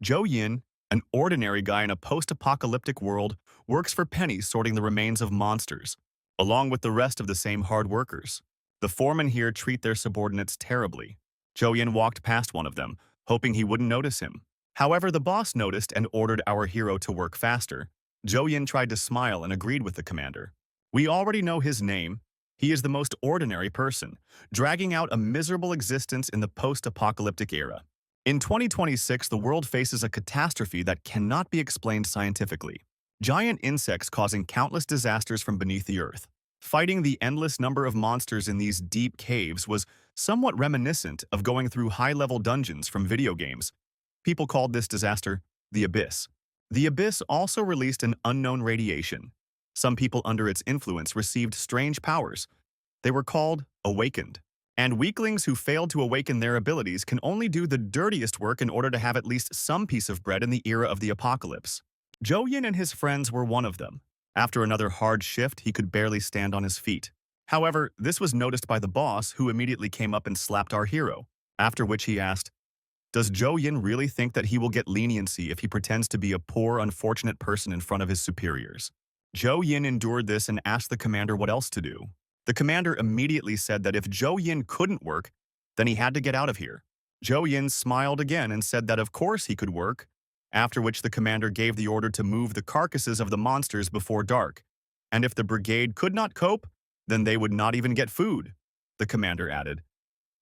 Zhou Yin, an ordinary guy in a post-apocalyptic world, works for pennies sorting the remains of monsters, along with the rest of the same hard workers. The foremen here treat their subordinates terribly. Zhou Yin walked past one of them, hoping he wouldn't notice him. However, the boss noticed and ordered our hero to work faster. Zhou Yin tried to smile and agreed with the commander. We already know his name. He is the most ordinary person, dragging out a miserable existence in the post-apocalyptic era. In 2026, the world faces a catastrophe that cannot be explained scientifically. Giant insects causing countless disasters from beneath the earth. Fighting the endless number of monsters in these deep caves was somewhat reminiscent of going through high-level dungeons from video games. People called this disaster the Abyss. The Abyss also released an unknown radiation. Some people under its influence received strange powers. They were called awakened. And weaklings who failed to awaken their abilities can only do the dirtiest work in order to have at least some piece of bread in the era of the apocalypse. Zhou Yin and his friends were one of them. After another hard shift, he could barely stand on his feet. However, this was noticed by the boss, who immediately came up and slapped our hero, after which he asked, "Does Zhou Yin really think that he will get leniency if he pretends to be a poor, unfortunate person in front of his superiors?" Zhou Yin endured this and asked the commander what else to do. The commander immediately said that if Zhou Yin couldn't work, then he had to get out of here. Zhou Yin smiled again and said that of course he could work, after which the commander gave the order to move the carcasses of the monsters before dark. And if the brigade could not cope, then they would not even get food, the commander added.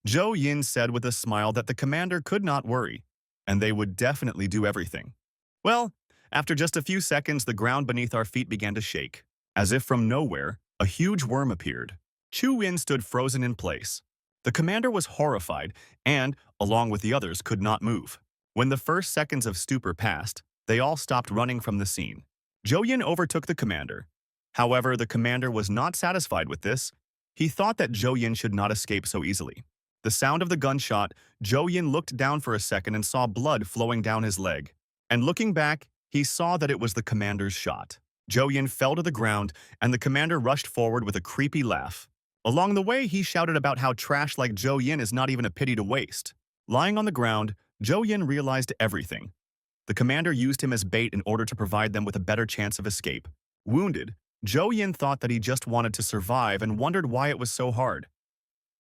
Zhou Yin said with a smile that the commander could not worry, and they would definitely do everything. Well, after just a few seconds, the ground beneath our feet began to shake. As if from nowhere, a huge worm appeared. Chu Yin stood frozen in place. The commander was horrified and, along with the others, could not move. When the first seconds of stupor passed, they all stopped running from the scene. Zhou Yin overtook the commander. However, the commander was not satisfied with this. He thought that Zhou Yin should not escape so easily. The sound of the gunshot, Zhou Yin looked down for a second and saw blood flowing down his leg. And looking back, he saw that it was the commander's shot. Zhou Yin fell to the ground, and the commander rushed forward with a creepy laugh. Along the way, he shouted about how trash like Zhou Yin is not even a pity to waste. Lying on the ground, Zhou Yin realized everything. The commander used him as bait in order to provide them with a better chance of escape. Wounded, Zhou Yin thought that he just wanted to survive and wondered why it was so hard.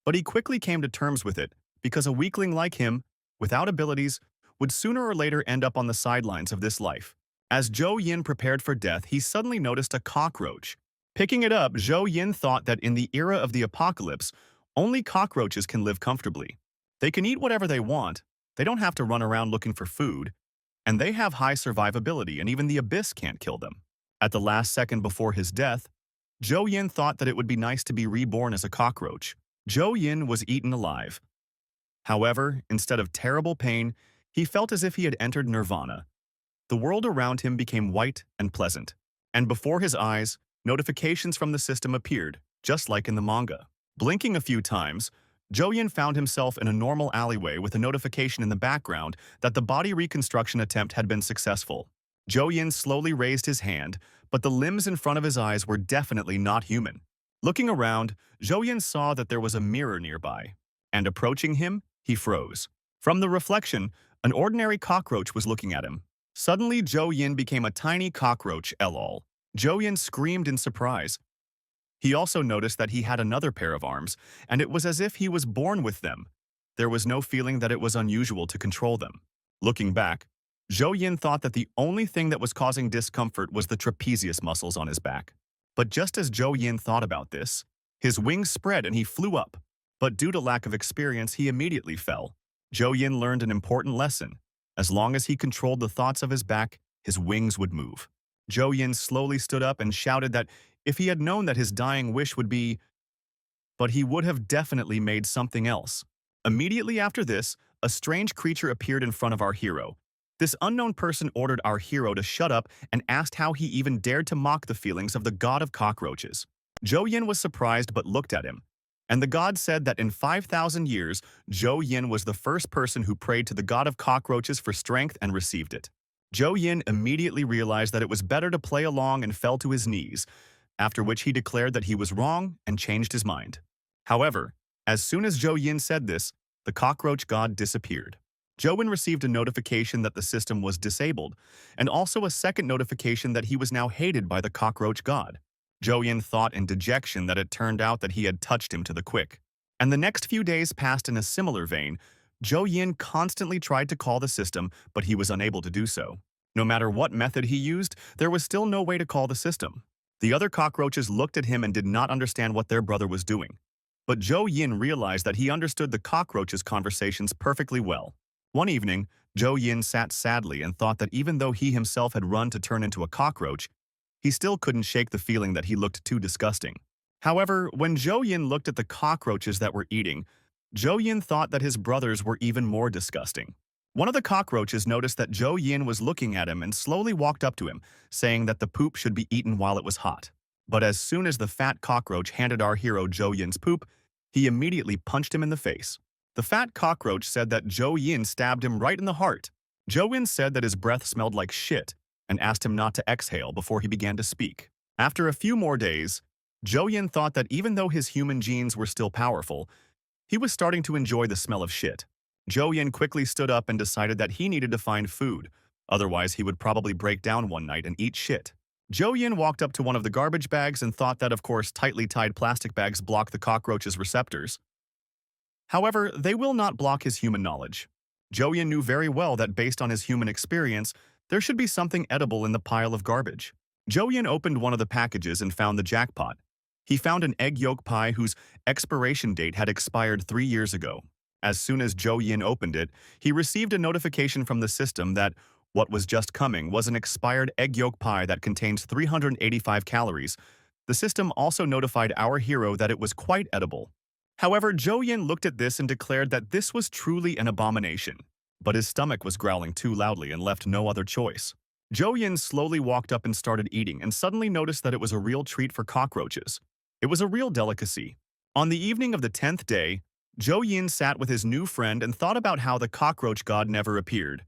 But he quickly came to terms with it, because a weakling like him, without abilities, would sooner or later end up on the sidelines of this life. As Zhou Yin prepared for death, he suddenly noticed a cockroach. Picking it up, Zhou Yin thought that in the era of the apocalypse, only cockroaches can live comfortably. They can eat whatever they want, they don't have to run around looking for food, and they have high survivability, and even the abyss can't kill them. At the last second before his death, Zhou Yin thought that it would be nice to be reborn as a cockroach. Zhou Yin was eaten alive. However, instead of terrible pain, he felt as if he had entered nirvana. The world around him became white and pleasant, and before his eyes, notifications from the system appeared, just like in the manga. Blinking a few times, Zhou Yin found himself in a normal alleyway with a notification in the background that the body reconstruction attempt had been successful. Zhou Yin slowly raised his hand, but the limbs in front of his eyes were definitely not human. Looking around, Zhou Yin saw that there was a mirror nearby, and approaching him, he froze. From the reflection, an ordinary cockroach was looking at him. Suddenly, Zhou Yin became a tiny cockroach, lol. Zhou Yin screamed in surprise. He also noticed that he had another pair of arms, and it was as if he was born with them. There was no feeling that it was unusual to control them. Looking back, Zhou Yin thought that the only thing that was causing discomfort was the trapezius muscles on his back. But just as Zhou Yin thought about this, his wings spread and he flew up. But due to lack of experience, he immediately fell. Zhou Yin learned an important lesson. As long as he controlled the thoughts of his back, his wings would move. Zhou Yin slowly stood up and shouted that if he had known that his dying wish would be, but he would have definitely made something else. Immediately after this, a strange creature appeared in front of our hero. This unknown person ordered our hero to shut up and asked how he even dared to mock the feelings of the god of cockroaches. Zhou Yin was surprised but looked at him. And the god said that in 5,000 years, Zhou Yin was the first person who prayed to the god of cockroaches for strength and received it. Zhou Yin immediately realized that it was better to play along and fell to his knees, after which he declared that he was wrong and changed his mind. However, as soon as Zhou Yin said this, the cockroach god disappeared. Zhou Yin received a notification that the system was disabled, and also a second notification that he was now hated by the cockroach god. Zhou Yin thought in dejection that it turned out that he had touched him to the quick. And the next few days passed in a similar vein. Zhou Yin constantly tried to call the system, but he was unable to do so. No matter what method he used, there was still no way to call the system. The other cockroaches looked at him and did not understand what their brother was doing. But Zhou Yin realized that he understood the cockroaches' conversations perfectly well. One evening, Zhou Yin sat sadly and thought that even though he himself had run to turn into a cockroach, he still couldn't shake the feeling that he looked too disgusting. However, when Zhou Yin looked at the cockroaches that were eating, Zhou Yin thought that his brothers were even more disgusting. One of the cockroaches noticed that Zhou Yin was looking at him and slowly walked up to him, saying that the poop should be eaten while it was hot. But as soon as the fat cockroach handed our hero Zhou Yin's poop, he immediately punched him in the face. The fat cockroach said that Zhou Yin stabbed him right in the heart. Zhou Yin said that his breath smelled like shit and asked him not to exhale before he began to speak. After a few more days, Zhou Yin thought that even though his human genes were still powerful, he was starting to enjoy the smell of shit. Zhou Yin quickly stood up and decided that he needed to find food, otherwise he would probably break down one night and eat shit. Zhou Yin walked up to one of the garbage bags and thought that, of course, tightly tied plastic bags block the cockroach's receptors. However, they will not block his human knowledge. Zhou Yin knew very well that based on his human experience, there should be something edible in the pile of garbage. Zhou Yin opened one of the packages and found the jackpot. He found an egg yolk pie whose expiration date had expired 3 years ago. As soon as Zhou Yin opened it, he received a notification from the system that what was just coming was an expired egg yolk pie that contains 385 calories. The system also notified our hero that it was quite edible. However, Zhou Yin looked at this and declared that this was truly an abomination. But his stomach was growling too loudly and left no other choice. Zhou Yin slowly walked up and started eating and suddenly noticed that it was a real treat for cockroaches. It was a real delicacy. On the evening of the 10th day, Zhou Yin sat with his new friend and thought about how the cockroach god never appeared.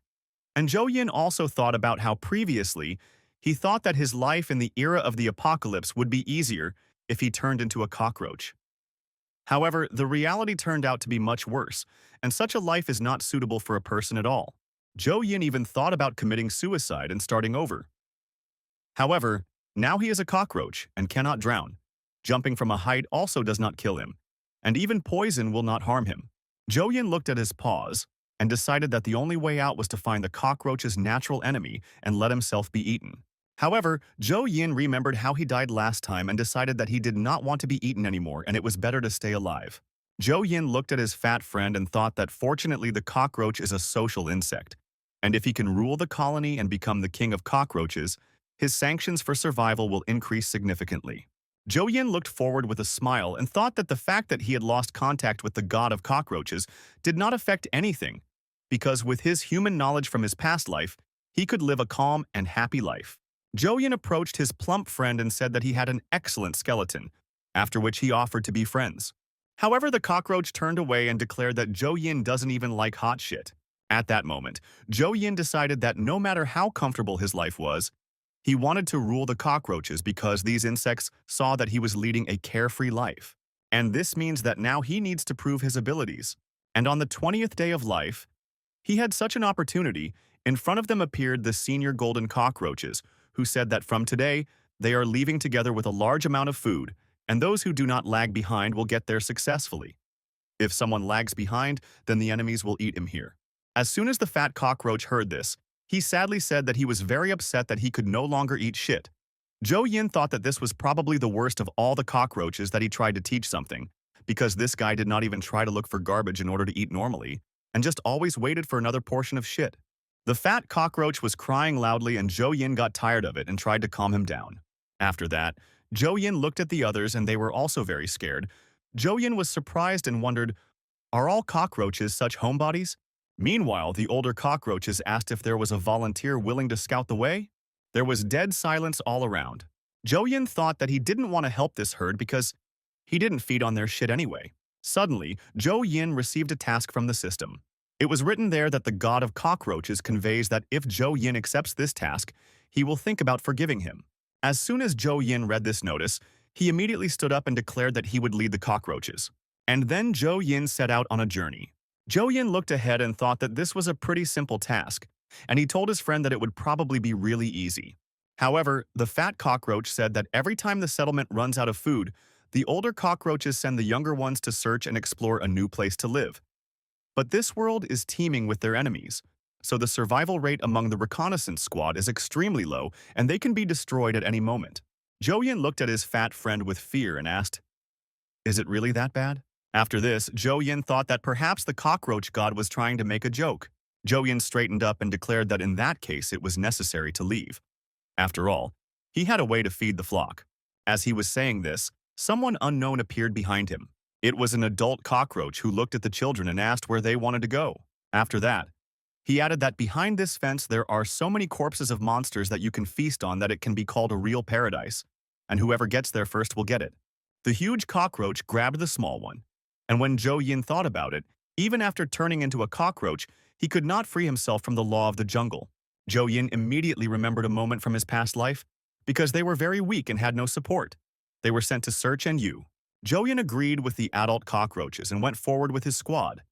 And Zhou Yin also thought about how previously he thought that his life in the era of the apocalypse would be easier if he turned into a cockroach. However, the reality turned out to be much worse, and such a life is not suitable for a person at all. Zhou Yin even thought about committing suicide and starting over. However, now he is a cockroach and cannot drown. Jumping from a height also does not kill him, and even poison will not harm him. Zhou Yin looked at his paws and decided that the only way out was to find the cockroach's natural enemy and let himself be eaten. However, Zhou Yin remembered how he died last time and decided that he did not want to be eaten anymore and it was better to stay alive. Zhou Yin looked at his fat friend and thought that fortunately the cockroach is a social insect, and if he can rule the colony and become the king of cockroaches, his sanctions for survival will increase significantly. Zhou Yin looked forward with a smile and thought that the fact that he had lost contact with the god of cockroaches did not affect anything, because with his human knowledge from his past life, he could live a calm and happy life. Zhou Yin approached his plump friend and said that he had an excellent skeleton, after which he offered to be friends. However, the cockroach turned away and declared that Zhou Yin doesn't even like hot shit. At that moment, Zhou Yin decided that no matter how comfortable his life was, he wanted to rule the cockroaches because these insects saw that he was leading a carefree life. And this means that now he needs to prove his abilities. And on the 20th day of life, he had such an opportunity. In front of them appeared the senior golden cockroaches, who said that from today, they are leaving together with a large amount of food, and those who do not lag behind will get there successfully. If someone lags behind, then the enemies will eat him here. As soon as the fat cockroach heard this, he sadly said that he was very upset that he could no longer eat shit. Zhou Yin thought that this was probably the worst of all the cockroaches that he tried to teach something, because this guy did not even try to look for garbage in order to eat normally, and just always waited for another portion of shit. The fat cockroach was crying loudly and Zhou Yin got tired of it and tried to calm him down. After that, Zhou Yin looked at the others and they were also very scared. Zhou Yin was surprised and wondered, are all cockroaches such homebodies? Meanwhile, the older cockroaches asked if there was a volunteer willing to scout the way. There was dead silence all around. Zhou Yin thought that he didn't want to help this herd because he didn't feed on their shit anyway. Suddenly, Zhou Yin received a task from the system. It was written there that the god of cockroaches conveys that if Zhou Yin accepts this task, he will think about forgiving him. As soon as Zhou Yin read this notice, he immediately stood up and declared that he would lead the cockroaches. And then Zhou Yin set out on a journey. Zhou Yin looked ahead and thought that this was a pretty simple task, and he told his friend that it would probably be really easy. However, the fat cockroach said that every time the settlement runs out of food, the older cockroaches send the younger ones to search and explore a new place to live. But this world is teeming with their enemies, so the survival rate among the reconnaissance squad is extremely low and they can be destroyed at any moment. Zhou Yin looked at his fat friend with fear and asked, "Is it really that bad?" After this, Zhou Yin thought that perhaps the cockroach god was trying to make a joke. Zhou Yin straightened up and declared that in that case it was necessary to leave. After all, he had a way to feed the flock. As he was saying this, someone unknown appeared behind him. It was an adult cockroach who looked at the children and asked where they wanted to go. After that, he added that behind this fence there are so many corpses of monsters that you can feast on that it can be called a real paradise, and whoever gets there first will get it. The huge cockroach grabbed the small one, and when Zhou Yin thought about it, even after turning into a cockroach, he could not free himself from the law of the jungle. Zhou Yin immediately remembered a moment from his past life, because they were very weak and had no support. They were sent to search and you. Zhou Yin agreed with the adult cockroaches and went forward with his squad,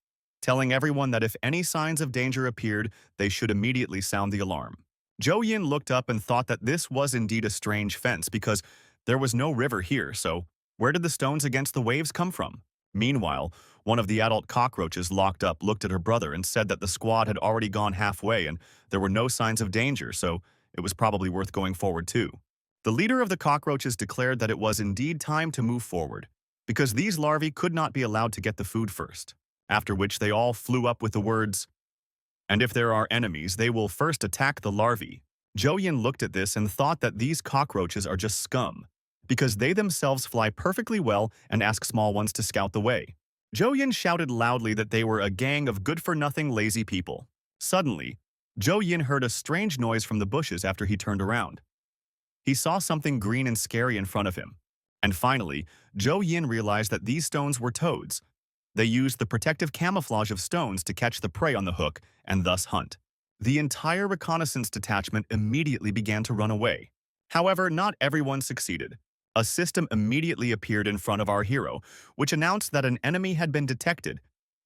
telling everyone that if any signs of danger appeared, they should immediately sound the alarm. Zhou Yin looked up and thought that this was indeed a strange fence because there was no river here, so where did the stones against the waves come from? Meanwhile, one of the adult cockroaches locked up looked at her brother and said that the squad had already gone halfway and there were no signs of danger, so it was probably worth going forward too. The leader of the cockroaches declared that it was indeed time to move forward, because these larvae could not be allowed to get the food first, after which they all flew up with the words, "And if there are enemies, they will first attack the larvae." Zhou Yin looked at this and thought that these cockroaches are just scum, because they themselves fly perfectly well and ask small ones to scout the way. Zhou Yin shouted loudly that they were a gang of good-for-nothing lazy people. Suddenly, Zhou Yin heard a strange noise from the bushes after he turned around. He saw something green and scary in front of him. And finally, Zhou Yin realized that these stones were toads. They used the protective camouflage of stones to catch the prey on the hook and thus hunt. The entire reconnaissance detachment immediately began to run away. However, not everyone succeeded. A system immediately appeared in front of our hero, which announced that an enemy had been detected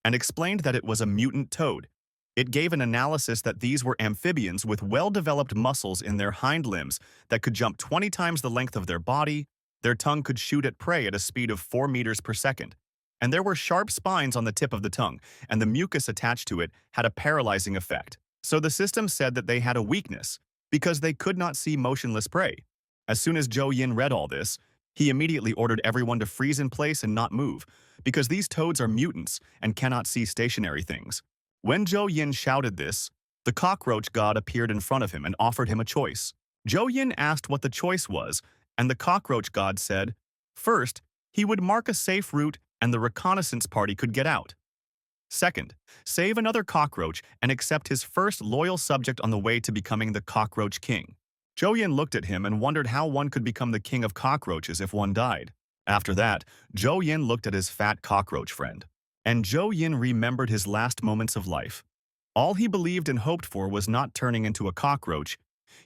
and explained that it was a mutant toad. It gave an analysis that these were amphibians with well-developed muscles in their hind limbs that could jump 20 times the length of their body, their tongue could shoot at prey at a speed of 4 meters per second, and there were sharp spines on the tip of the tongue, and the mucus attached to it had a paralyzing effect. So the system said that they had a weakness, because they could not see motionless prey. As soon as Zhou Yin read all this, he immediately ordered everyone to freeze in place and not move, because these toads are mutants and cannot see stationary things. When Zhou Yin shouted this, the cockroach god appeared in front of him and offered him a choice. Zhou Yin asked what the choice was, and the cockroach god said, first, he would mark a safe route and the reconnaissance party could get out. Second, save another cockroach and accept his first loyal subject on the way to becoming the cockroach king. Zhou Yin looked at him and wondered how one could become the king of cockroaches if one died. After that, Zhou Yin looked at his fat cockroach friend. And Zhou Yin remembered his last moments of life. All he believed and hoped for was not turning into a cockroach.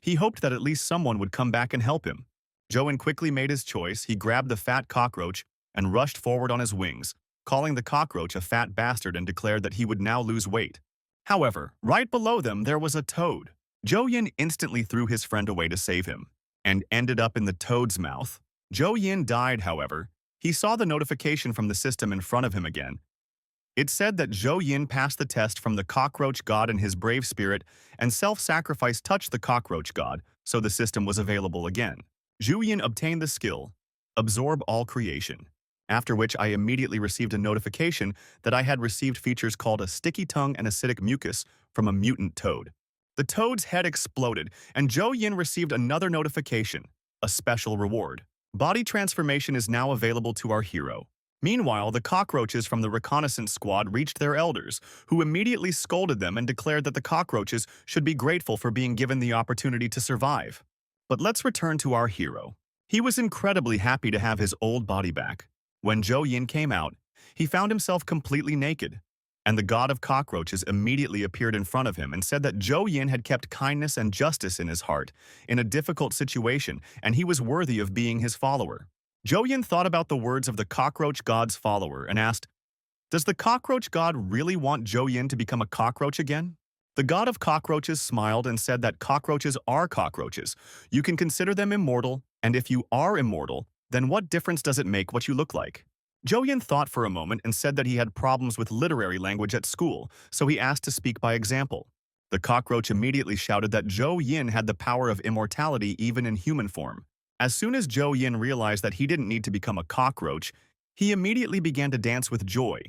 He hoped that at least someone would come back and help him. Zhou Yin quickly made his choice. He grabbed the fat cockroach and rushed forward on his wings, calling the cockroach a fat bastard and declared that he would now lose weight. However, right below them there was a toad. Zhou Yin instantly threw his friend away to save him, and ended up in the toad's mouth. Zhou Yin died, however. He saw the notification from the system in front of him again. It said that Zhou Yin passed the test from the cockroach god and his brave spirit, and self-sacrifice touched the cockroach god, so the system was available again. Zhou Yin obtained the skill, Absorb All Creation, after which I immediately received a notification that I had received features called a sticky tongue and acidic mucus from a mutant toad. The toad's head exploded, and Zhou Yin received another notification, a special reward. Body transformation is now available to our hero. Meanwhile, the cockroaches from the reconnaissance squad reached their elders, who immediately scolded them and declared that the cockroaches should be grateful for being given the opportunity to survive. But let's return to our hero. He was incredibly happy to have his old body back. When Zhou Yin came out, he found himself completely naked, and the god of cockroaches immediately appeared in front of him and said that Zhou Yin had kept kindness and justice in his heart in a difficult situation, and he was worthy of being his follower. Zhou Yin thought about the words of the cockroach god's follower and asked, Does the cockroach god really want Zhou Yin to become a cockroach again? The god of cockroaches smiled and said that cockroaches are cockroaches. You can consider them immortal, and if you are immortal, then what difference does it make what you look like? Zhou Yin thought for a moment and said that he had problems with literary language at school, so he asked to speak by example. The cockroach immediately shouted that Zhou Yin had the power of immortality even in human form. As soon as Zhou Yin realized that he didn't need to become a cockroach, he immediately began to dance with joy.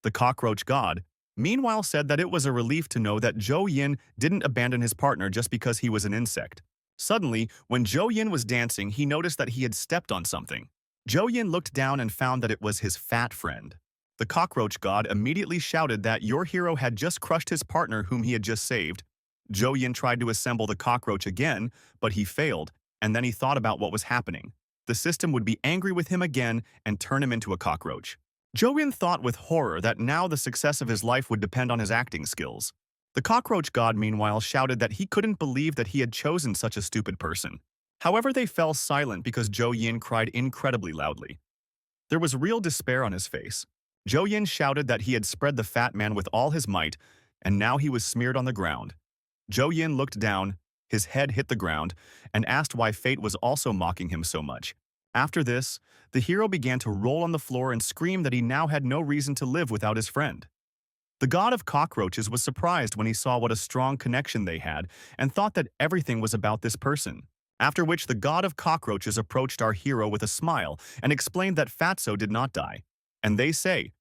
The cockroach god, meanwhile, said that it was a relief to know that Zhou Yin didn't abandon his partner just because he was an insect. Suddenly, when Zhou Yin was dancing, he noticed that he had stepped on something. Zhou Yin looked down and found that it was his fat friend. The cockroach god immediately shouted that your hero had just crushed his partner whom he had just saved. Zhou Yin tried to assemble the cockroach again, but he failed, and then he thought about what was happening. The system would be angry with him again and turn him into a cockroach. Zhou Yin thought with horror that now the success of his life would depend on his acting skills. The cockroach god, meanwhile, shouted that he couldn't believe that he had chosen such a stupid person. However, they fell silent because Zhou Yin cried incredibly loudly. There was real despair on his face. Zhou Yin shouted that he had spread the fat man with all his might, and now he was smeared on the ground. Zhou Yin looked down, his head hit the ground, and asked why fate was also mocking him so much. After this, the hero began to roll on the floor and scream that he now had no reason to live without his friend. The god of cockroaches was surprised when he saw what a strong connection they had and thought that everything was about this person. After which the god of cockroaches approached our hero with a smile and explained that Fatso did not die. And they say,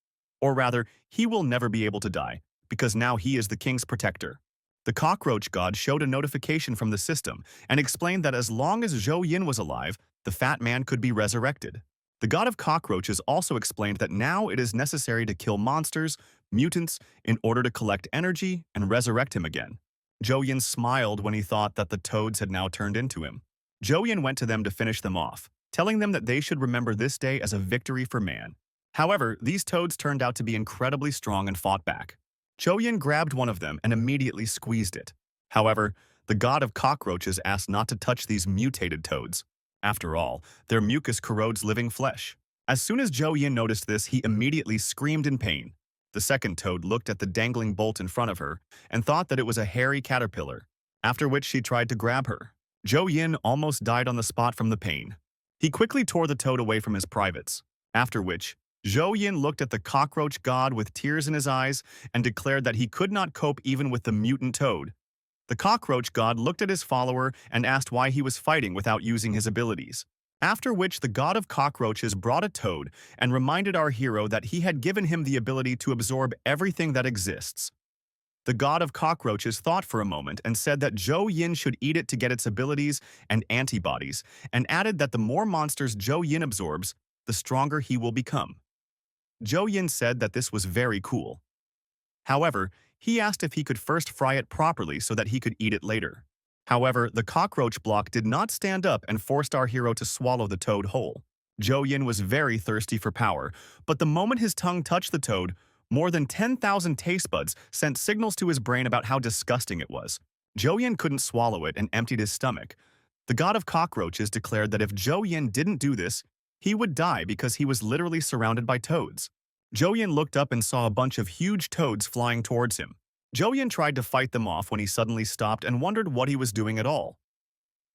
or rather, he will never be able to die, because now he is the king's protector. The cockroach god showed a notification from the system and explained that as long as Zhou Yin was alive, the fat man could be resurrected. The god of cockroaches also explained that now it is necessary to kill monsters, mutants, in order to collect energy and resurrect him again. Zhou Yin smiled when he thought that the toads had now turned into him. Zhou Yin went to them to finish them off, telling them that they should remember this day as a victory for man. However, these toads turned out to be incredibly strong and fought back. Zhou Yin grabbed one of them and immediately squeezed it. However, the god of cockroaches asked not to touch these mutated toads. After all, their mucus corrodes living flesh. As soon as Zhou Yin noticed this, he immediately screamed in pain. The second toad looked at the dangling bolt in front of her and thought that it was a hairy caterpillar, after which she tried to grab her. Zhou Yin almost died on the spot from the pain. He quickly tore the toad away from his privates, after which Zhou Yin looked at the cockroach god with tears in his eyes and declared that he could not cope even with the mutant toad. The cockroach god looked at his follower and asked why he was fighting without using his abilities. After which the god of cockroaches brought a toad and reminded our hero that he had given him the ability to absorb everything that exists. The god of cockroaches thought for a moment and said that Zhou Yin should eat it to get its abilities and antibodies, and added that the more monsters Zhou Yin absorbs, the stronger he will become. Zhou Yin said that this was very cool. However, he asked if he could first fry it properly so that he could eat it later. However, the cockroach block did not stand up and forced our hero to swallow the toad whole. Zhou Yin was very thirsty for power, but the moment his tongue touched the toad, more than 10,000 taste buds sent signals to his brain about how disgusting it was. Zhou Yin couldn't swallow it and emptied his stomach. The god of cockroaches declared that if Zhou Yin didn't do this, he would die because he was literally surrounded by toads. Zhou Yin looked up and saw a bunch of huge toads flying towards him. Zhou Yin tried to fight them off when he suddenly stopped and wondered what he was doing at all.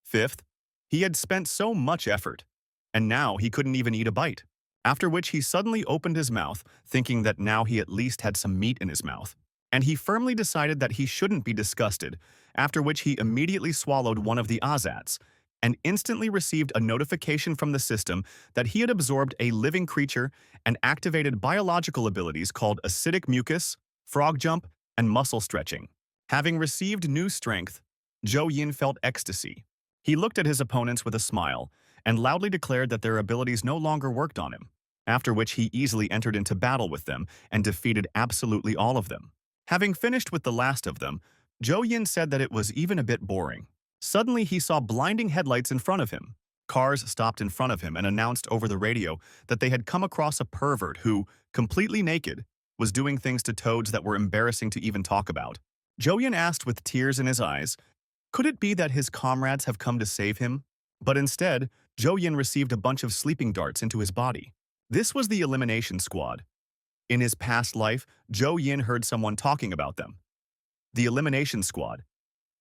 Fifth, he had spent so much effort, and now he couldn't even eat a bite. After which he suddenly opened his mouth, thinking that now he at least had some meat in his mouth. And he firmly decided that he shouldn't be disgusted, after which he immediately swallowed one of the azats, and instantly received a notification from the system that he had absorbed a living creature and activated biological abilities called acidic mucus, frog jump, and muscle stretching. Having received new strength, Zhou Yin felt ecstasy. He looked at his opponents with a smile and loudly declared that their abilities no longer worked on him, after which he easily entered into battle with them and defeated absolutely all of them. Having finished with the last of them, Zhou Yin said that it was even a bit boring. Suddenly, he saw blinding headlights in front of him. Cars stopped in front of him and announced over the radio that they had come across a pervert who, completely naked, was doing things to toads that were embarrassing to even talk about. Zhou Yin asked with tears in his eyes, could it be that his comrades have come to save him? But instead, Zhou Yin received a bunch of sleeping darts into his body. This was the elimination squad. In his past life, Zhou Yin heard someone talking about them. The Elimination Squad.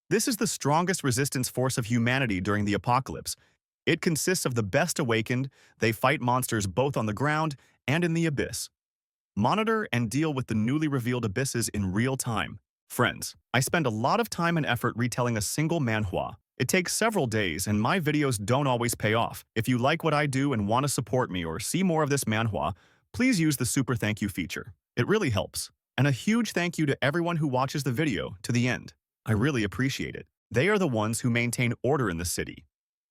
This is the strongest resistance force of humanity during the apocalypse. It consists of the best awakened. They fight monsters both on the ground and in the abyss. Monitor and deal with the newly revealed abysses in real time. Friends, I spend a lot of time and effort retelling a single manhua. It takes several days, and my videos don't always pay off. If you like what I do and want to support me or see more of this manhwa, please use the super thank you feature. It really helps. And a huge thank you to everyone who watches the video to the end. I really appreciate it. They are the ones who maintain order in the city.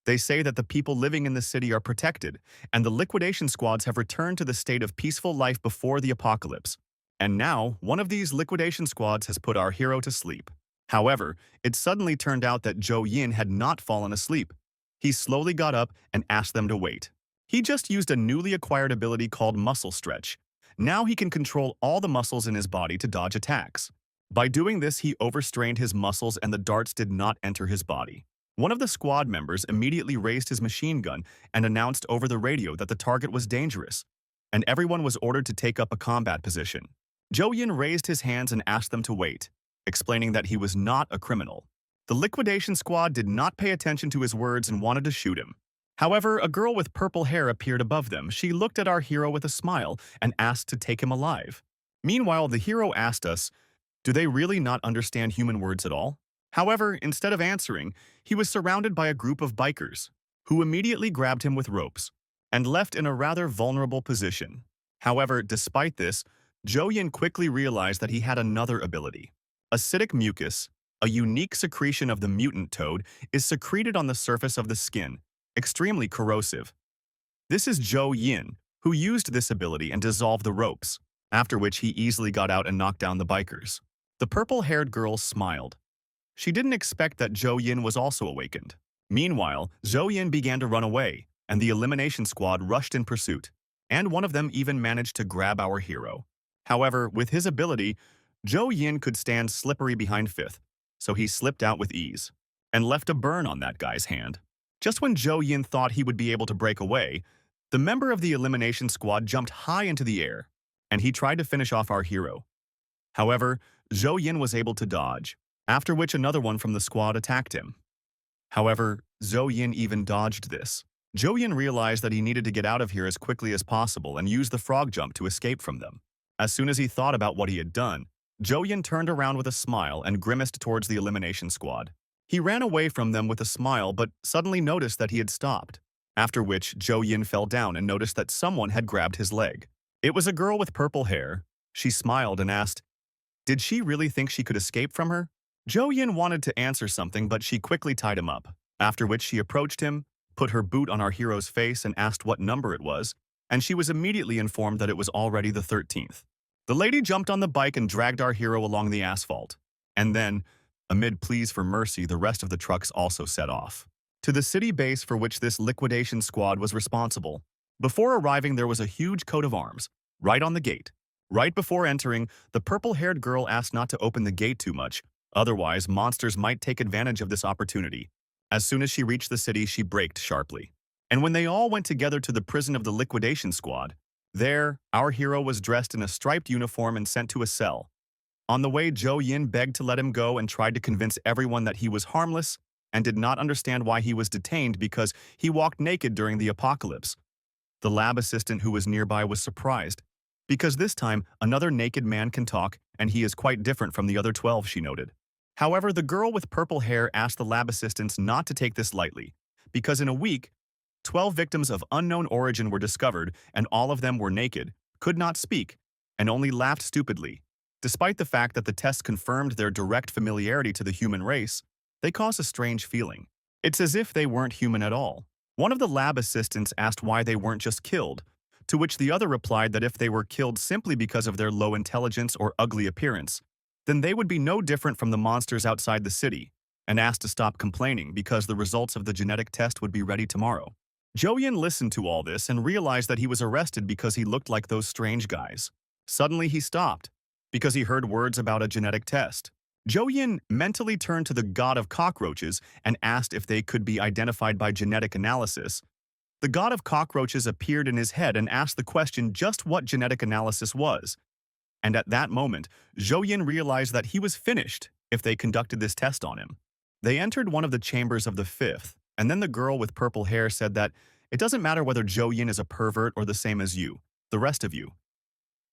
They say that the people living in the city are protected, and the liquidation squads have returned to the state of peaceful life before the apocalypse. And now, one of these liquidation squads has put our hero to sleep. However, it suddenly turned out that Zhou Yin had not fallen asleep. He slowly got up and asked them to wait. He just used a newly acquired ability called muscle stretch. Now he can control all the muscles in his body to dodge attacks. By doing this, he overstrained his muscles and the darts did not enter his body. One of the squad members immediately raised his machine gun and announced over the radio that the target was dangerous, and everyone was ordered to take up a combat position. Zhou Yin raised his hands and asked them to wait, explaining that he was not a criminal. The liquidation squad did not pay attention to his words and wanted to shoot him. However, a girl with purple hair appeared above them. She looked at our hero with a smile and asked to take him alive. Meanwhile, the hero asked us, do they really not understand human words at all? However, instead of answering, he was surrounded by a group of bikers, who immediately grabbed him with ropes and left in a rather vulnerable position. However, despite this, Zhou Yin quickly realized that he had another ability. Acidic mucus, a unique secretion of the mutant toad, is secreted on the surface of the skin, extremely corrosive. This is Zhou Yin, who used this ability and dissolved the ropes, after which he easily got out and knocked down the bikers. The purple-haired girl smiled. She didn't expect that Zhou Yin was also awakened. Meanwhile, Zhou Yin began to run away, and the elimination squad rushed in pursuit, and one of them even managed to grab our hero. However, with his ability, Zhou Yin could stand slippery behind Fifth, so he slipped out with ease, and left a burn on that guy's hand. Just when Zhou Yin thought he would be able to break away, the member of the elimination squad jumped high into the air, and he tried to finish off our hero. However, Zhou Yin was able to dodge, after which another one from the squad attacked him. However, Zhou Yin even dodged this. Zhou Yin realized that he needed to get out of here as quickly as possible and use the frog jump to escape from them. As soon as he thought about what he had done, Zhou Yin turned around with a smile and grimaced towards the elimination squad. He ran away from them with a smile but suddenly noticed that he had stopped, after which Zhou Yin fell down and noticed that someone had grabbed his leg. It was a girl with purple hair. She smiled and asked, did she really think she could escape from her? Zhou Yin wanted to answer something, but she quickly tied him up, after which she approached him, put her boot on our hero's face and asked what number it was, and she was immediately informed that it was already the 13th. The lady jumped on the bike and dragged our hero along the asphalt, and then, amid pleas for mercy, the rest of the trucks also set off to the city base for which this liquidation squad was responsible. Before arriving, there was a huge coat of arms, right on the gate. Right before entering, the purple-haired girl asked not to open the gate too much, otherwise monsters might take advantage of this opportunity. As soon as she reached the city, she braked sharply. And when they all went together to the prison of the liquidation squad, there, our hero was dressed in a striped uniform and sent to a cell. On the way, Zhou Yin begged to let him go and tried to convince everyone that he was harmless and did not understand why he was detained because he walked naked during the apocalypse. The lab assistant who was nearby was surprised, because this time another naked man can talk and he is quite different from the other 12, she noted. However, the girl with purple hair asked the lab assistants not to take this lightly, because in a week, 12 victims of unknown origin were discovered and all of them were naked, could not speak, and only laughed stupidly. Despite the fact that the tests confirmed their direct familiarity to the human race, they caused a strange feeling. It's as if they weren't human at all. One of the lab assistants asked why they weren't just killed, to which the other replied that if they were killed simply because of their low intelligence or ugly appearance, then they would be no different from the monsters outside the city, and asked to stop complaining because the results of the genetic test would be ready tomorrow. Zhou Yin listened to all this and realized that he was arrested because he looked like those strange guys. Suddenly he stopped, because he heard words about a genetic test. Zhou Yin mentally turned to the god of cockroaches and asked if they could be identified by genetic analysis. The god of cockroaches appeared in his head and asked the question just what genetic analysis was. And at that moment, Zhou Yin realized that he was finished if they conducted this test on him. They entered one of the chambers of the fifth, and then the girl with purple hair said that it doesn't matter whether Zhou Yin is a pervert or the same as you, the rest of you.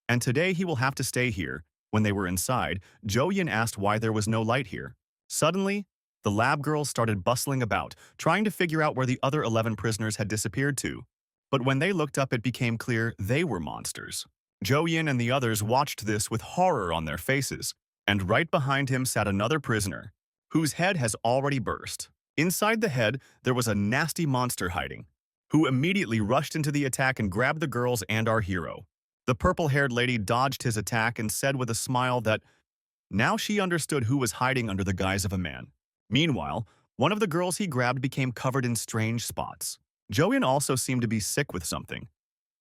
And today he will have to stay here. When they were inside, Zhou Yin asked why there was no light here. Suddenly, the lab girls started bustling about, trying to figure out where the other 11 prisoners had disappeared to. But when they looked up, it became clear they were monsters. Zhou Yin and the others watched this with horror on their faces, and right behind him sat another prisoner, whose head has already burst. Inside the head, there was a nasty monster hiding, who immediately rushed into the attack and grabbed the girls and our hero. The purple-haired lady dodged his attack and said with a smile that now she understood who was hiding under the guise of a man. Meanwhile, one of the girls he grabbed became covered in strange spots. Zhou Yin also seemed to be sick with something.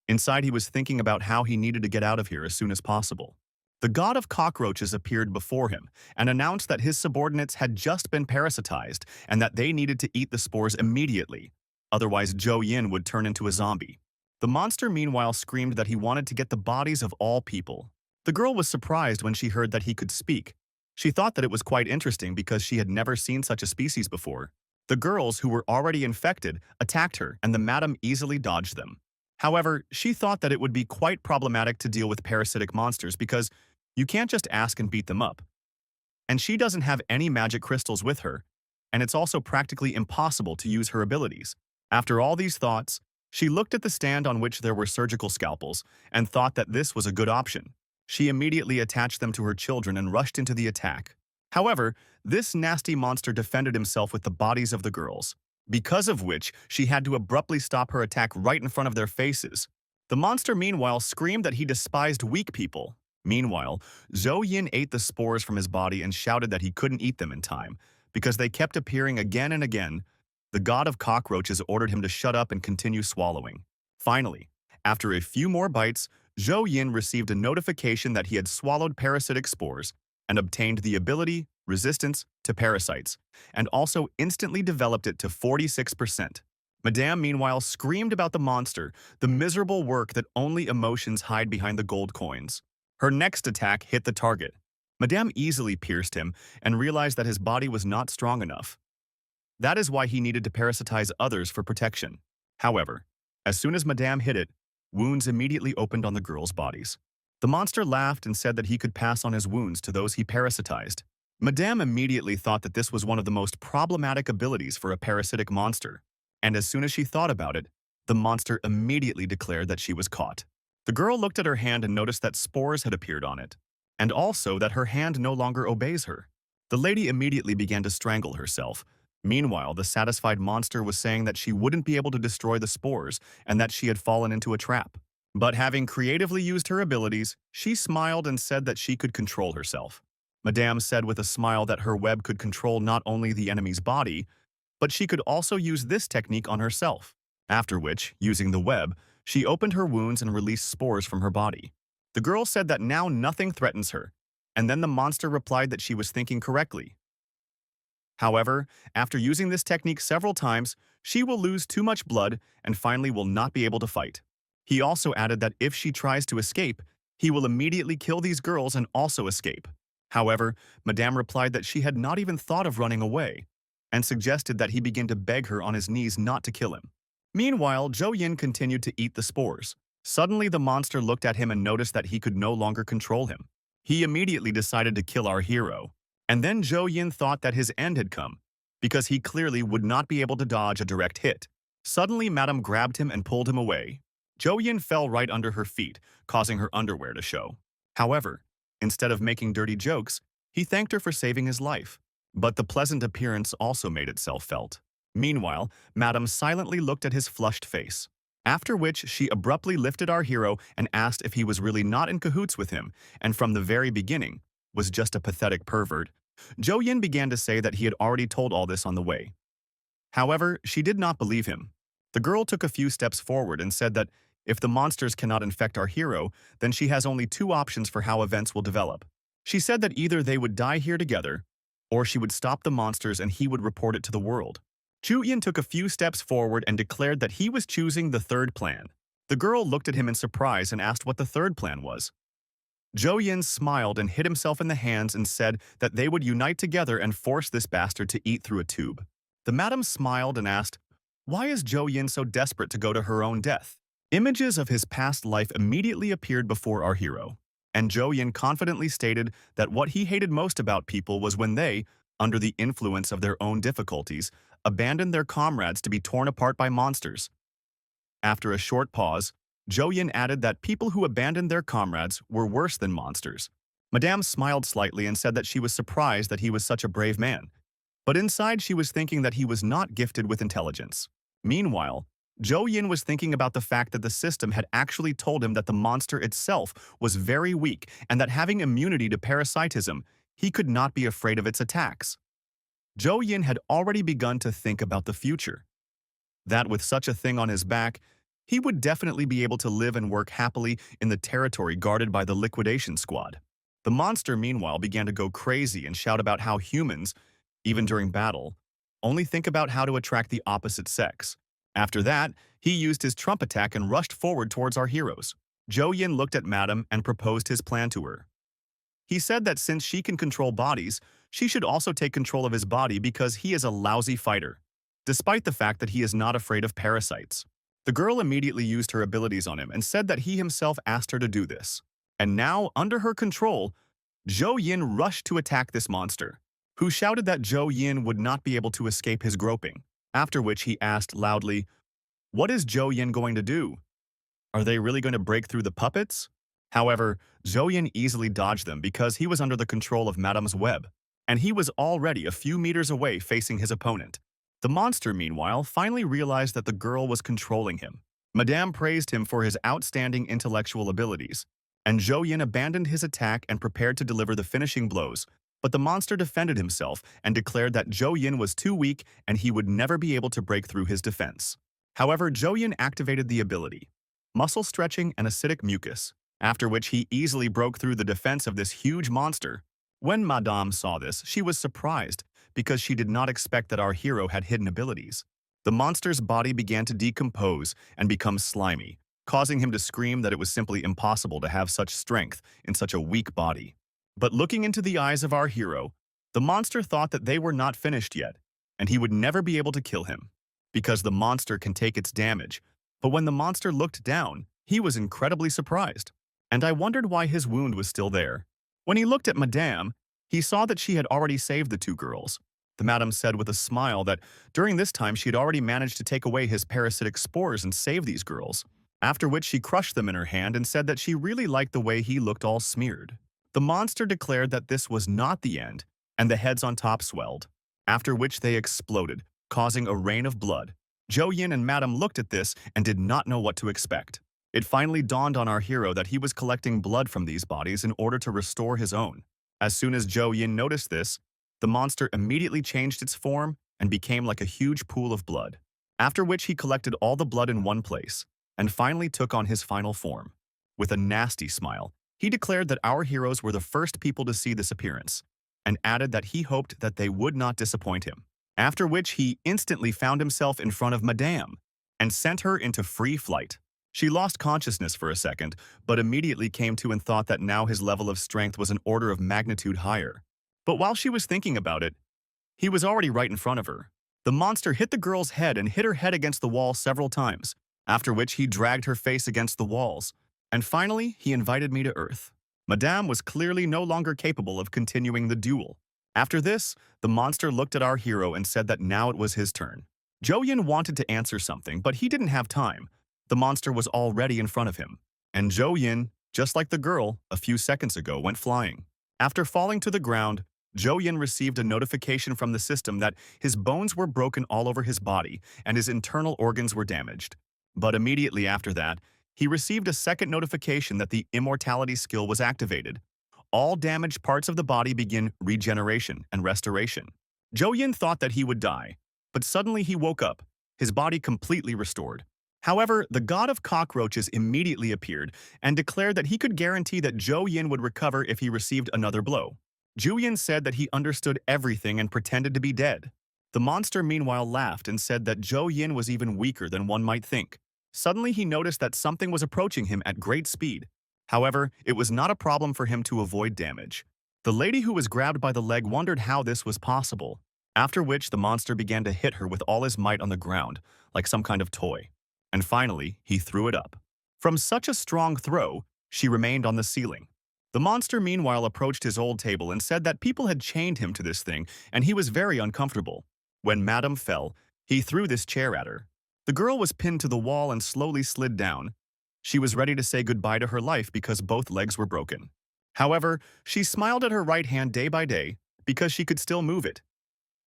Inside, he was thinking about how he needed to get out of here as soon as possible. The god of cockroaches appeared before him and announced that his subordinates had just been parasitized and that they needed to eat the spores immediately. Otherwise, Zhou Yin would turn into a zombie. The monster meanwhile screamed that he wanted to get the bodies of all people. The girl was surprised when she heard that he could speak. She thought that it was quite interesting because she had never seen such a species before. The girls, who were already infected, attacked her, and the madam easily dodged them. However, she thought that it would be quite problematic to deal with parasitic monsters because you can't just ask and beat them up. And she doesn't have any magic crystals with her, and it's also practically impossible to use her abilities. After all these thoughts, she looked at the stand on which there were surgical scalpels and thought that this was a good option. She immediately attached them to her children and rushed into the attack. However, this nasty monster defended himself with the bodies of the girls, because of which she had to abruptly stop her attack right in front of their faces. The monster meanwhile screamed that he despised weak people. Meanwhile, Zhou Yin ate the spores from his body and shouted that he couldn't eat them in time, because they kept appearing again and again. The god of cockroaches ordered him to shut up and continue swallowing. Finally, after a few more bites, Zhou Yin received a notification that he had swallowed parasitic spores and obtained the ability, resistance, to parasites, and also instantly developed it to 46%. Madame meanwhile screamed about the monster, the miserable work that only emotions hide behind the gold coins. Her next attack hit the target. Madame easily pierced him and realized that his body was not strong enough. That is why he needed to parasitize others for protection. However, as soon as Madame hit it, wounds immediately opened on the girls' bodies. The monster laughed and said that he could pass on his wounds to those he parasitized. Madame immediately thought that this was one of the most problematic abilities for a parasitic monster, and as soon as she thought about it, the monster immediately declared that she was caught. The girl looked at her hand and noticed that spores had appeared on it, and also that her hand no longer obeys her. The lady immediately began to strangle herself. Meanwhile, the satisfied monster was saying that she wouldn't be able to destroy the spores and that she had fallen into a trap. But having creatively used her abilities, she smiled and said that she could control herself. Madame said with a smile that her web could control not only the enemy's body, but she could also use this technique on herself. After which, using the web, she opened her wounds and released spores from her body. The girl said that now nothing threatens her, and then the monster replied that she was thinking correctly. However, after using this technique several times, she will lose too much blood and finally will not be able to fight. He also added that if she tries to escape, he will immediately kill these girls and also escape. However, Madame replied that she had not even thought of running away, and suggested that he begin to beg her on his knees not to kill him. Meanwhile, Zhou Yin continued to eat the spores. Suddenly, the monster looked at him and noticed that he could no longer control him. He immediately decided to kill our hero. And then Zhou Yin thought that his end had come, because he clearly would not be able to dodge a direct hit. Suddenly, Madame grabbed him and pulled him away. Zhou Yin fell right under her feet, causing her underwear to show. However, instead of making dirty jokes, he thanked her for saving his life. But the pleasant appearance also made itself felt. Meanwhile, Madame silently looked at his flushed face. After which, she abruptly lifted our hero and asked if he was really not in cahoots with him, and from the very beginning, was just a pathetic pervert. Zhou Yin began to say that he had already told all this on the way. However, she did not believe him. The girl took a few steps forward and said that if the monsters cannot infect our hero, then she has only two options for how events will develop. She said that either they would die here together, or she would stop the monsters and he would report it to the world. Zhou Yin took a few steps forward and declared that he was choosing the third plan. The girl looked at him in surprise and asked what the third plan was. Zhou Yin smiled and hit himself in the hands and said that they would unite together and force this bastard to eat through a tube. The madam smiled and asked, "Why is Zhou Yin so desperate to go to her own death?" Images of his past life immediately appeared before our hero, and Zhou Yin confidently stated that what he hated most about people was when they, under the influence of their own difficulties, abandoned their comrades to be torn apart by monsters. After a short pause, Zhou Yin added that people who abandoned their comrades were worse than monsters. Madame smiled slightly and said that she was surprised that he was such a brave man, but inside she was thinking that he was not gifted with intelligence. Meanwhile, Zhou Yin was thinking about the fact that the system had actually told him that the monster itself was very weak and that having immunity to parasitism, he could not be afraid of its attacks. Zhou Yin had already begun to think about the future, that with such a thing on his back, he would definitely be able to live and work happily in the territory guarded by the liquidation squad. The monster, meanwhile, began to go crazy and shout about how humans, even during battle, only think about how to attract the opposite sex. After that, he used his trump attack and rushed forward towards our heroes. Zhou Yin looked at Madame and proposed his plan to her. He said that since she can control bodies, she should also take control of his body because he is a lousy fighter, despite the fact that he is not afraid of parasites. The girl immediately used her abilities on him and said that he himself asked her to do this. And now, under her control, Zhou Yin rushed to attack this monster, who shouted that Zhou Yin would not be able to escape his groping, after which he asked loudly, "What is Zhou Yin going to do? Are they really going to break through the puppets?" However, Zhou Yin easily dodged them because he was under the control of Madame's web, and he was already a few meters away facing his opponent. The monster, meanwhile, finally realized that the girl was controlling him. Madame praised him for his outstanding intellectual abilities, and Zhou Yin abandoned his attack and prepared to deliver the finishing blows, but the monster defended himself and declared that Zhou Yin was too weak and he would never be able to break through his defense. However, Zhou Yin activated the ability, muscle stretching and acidic mucus, after which he easily broke through the defense of this huge monster. When Madame saw this, she was surprised because she did not expect that our hero had hidden abilities. The monster's body began to decompose and become slimy, causing him to scream that it was simply impossible to have such strength in such a weak body. But looking into the eyes of our hero, the monster thought that they were not finished yet, and he would never be able to kill him, because the monster can take its damage. But when the monster looked down, he was incredibly surprised, and I wondered why his wound was still there. When he looked at Madame, he saw that she had already saved the two girls. The madam said with a smile that during this time she had already managed to take away his parasitic spores and save these girls, after which she crushed them in her hand and said that she really liked the way he looked all smeared. The monster declared that this was not the end, and the heads on top swelled, after which they exploded, causing a rain of blood. Zhou Yin and Madame looked at this and did not know what to expect. It finally dawned on our hero that he was collecting blood from these bodies in order to restore his own. As soon as Zhou Yin noticed this, the monster immediately changed its form and became like a huge pool of blood, after which he collected all the blood in one place and finally took on his final form. With a nasty smile, he declared that our heroes were the first people to see this appearance and added that he hoped that they would not disappoint him, after which he instantly found himself in front of Madame and sent her into free flight. She lost consciousness for a second, but immediately came to and thought that now his level of strength was an order of magnitude higher. But while she was thinking about it, he was already right in front of her. The monster hit the girl's head and hit her head against the wall several times, after which he dragged her face against the walls. And finally, he invited me to Earth. Madame was clearly no longer capable of continuing the duel. After this, the monster looked at our hero and said that now it was his turn. Zhou Yin wanted to answer something, but he didn't have time. The monster was already in front of him, and Zhou Yin, just like the girl a few seconds ago, went flying. After falling to the ground, Zhou Yin received a notification from the system that his bones were broken all over his body and his internal organs were damaged. But immediately after that, he received a second notification that the immortality skill was activated. All damaged parts of the body begin regeneration and restoration. Zhou Yin thought that he would die, but suddenly he woke up, his body completely restored. However, the god of cockroaches immediately appeared and declared that he could guarantee that Zhou Yin would recover if he received another blow. Zhou Yin said that he understood everything and pretended to be dead. The monster meanwhile laughed and said that Zhou Yin was even weaker than one might think. Suddenly he noticed that something was approaching him at great speed, However, it was not a problem for him to avoid damage. The lady who was grabbed by the leg wondered how this was possible, after which the monster began to hit her with all his might on the ground, like some kind of toy. And finally, he threw it up. From such a strong throw, she remained on the ceiling. The monster meanwhile approached his old table and said that people had chained him to this thing, and he was very uncomfortable. When Madame fell, he threw this chair at her. The girl was pinned to the wall and slowly slid down. She was ready to say goodbye to her life because both legs were broken. However, she smiled at her right hand day by day because she could still move it.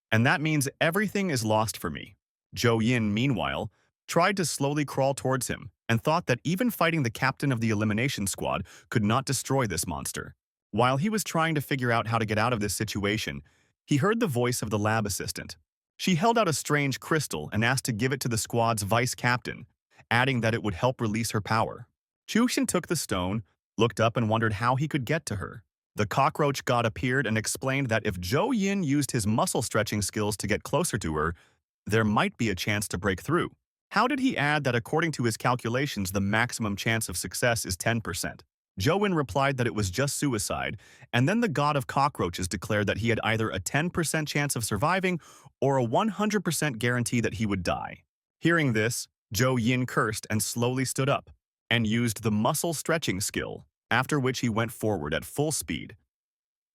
And that means everything is lost for me. Zhou Yin, meanwhile, tried to slowly crawl towards him and thought that even fighting the captain of the elimination squad could not destroy this monster. While he was trying to figure out how to get out of this situation, he heard the voice of the lab assistant. She held out a strange crystal and asked to give it to the squad's vice captain, adding that it would help release her power. Chushin took the stone, looked up and wondered how he could get to her. The cockroach god appeared and explained that if Zhou Yin used his muscle-stretching skills to get closer to her, there might be a chance to break through. How did he add that according to his calculations the maximum chance of success is 10%? Zhou Yin replied that it was just suicide, and then the god of cockroaches declared that he had either a 10% chance of surviving or a 100% guarantee that he would die. Hearing this, Zhou Yin cursed and slowly stood up, and used the muscle-stretching skill, after which he went forward at full speed.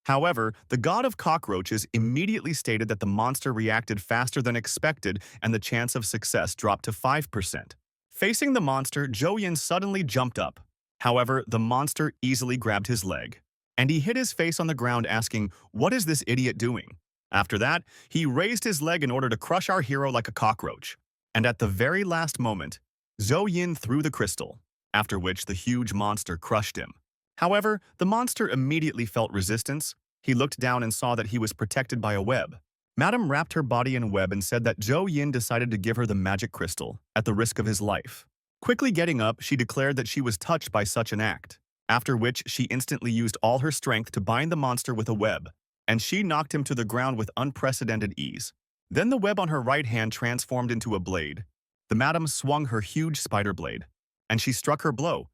However, the god of cockroaches immediately stated that the monster reacted faster than expected and the chance of success dropped to 5%. Facing the monster, Zhou Yin suddenly jumped up. However, the monster easily grabbed his leg, and he hit his face on the ground asking, "What is this idiot doing?" After that, he raised his leg in order to crush our hero like a cockroach. And at the very last moment, Zhou Yin threw the crystal, after which the huge monster crushed him. However, the monster immediately felt resistance. He looked down and saw that he was protected by a web. Madame wrapped her body in a web and said that Zhou Yin decided to give her the magic crystal, at the risk of his life. Quickly getting up, she declared that she was touched by such an act, after which she instantly used all her strength to bind the monster with a web, and she knocked him to the ground with unprecedented ease. Then the web on her right hand transformed into a blade. The madam swung her huge spider blade, and she struck her blow,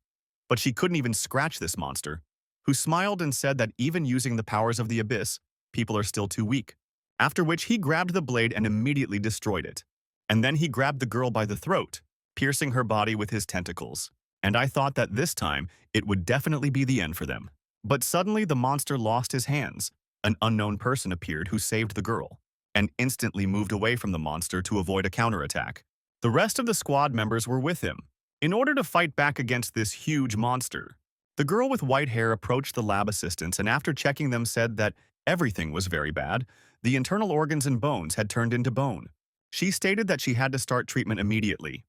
but she couldn't even scratch this monster, who smiled and said that even using the powers of the abyss, people are still too weak. After which he grabbed the blade and immediately destroyed it. And then he grabbed the girl by the throat, piercing her body with his tentacles. And I thought that this time, it would definitely be the end for them. But suddenly the monster lost his hands. An unknown person appeared who saved the girl, and instantly moved away from the monster to avoid a counterattack. The rest of the squad members were with him, in order to fight back against this huge monster. The girl with white hair approached the lab assistants and after checking them said that everything was very bad. The internal organs and bones had turned into bone. She stated that she had to start treatment immediately.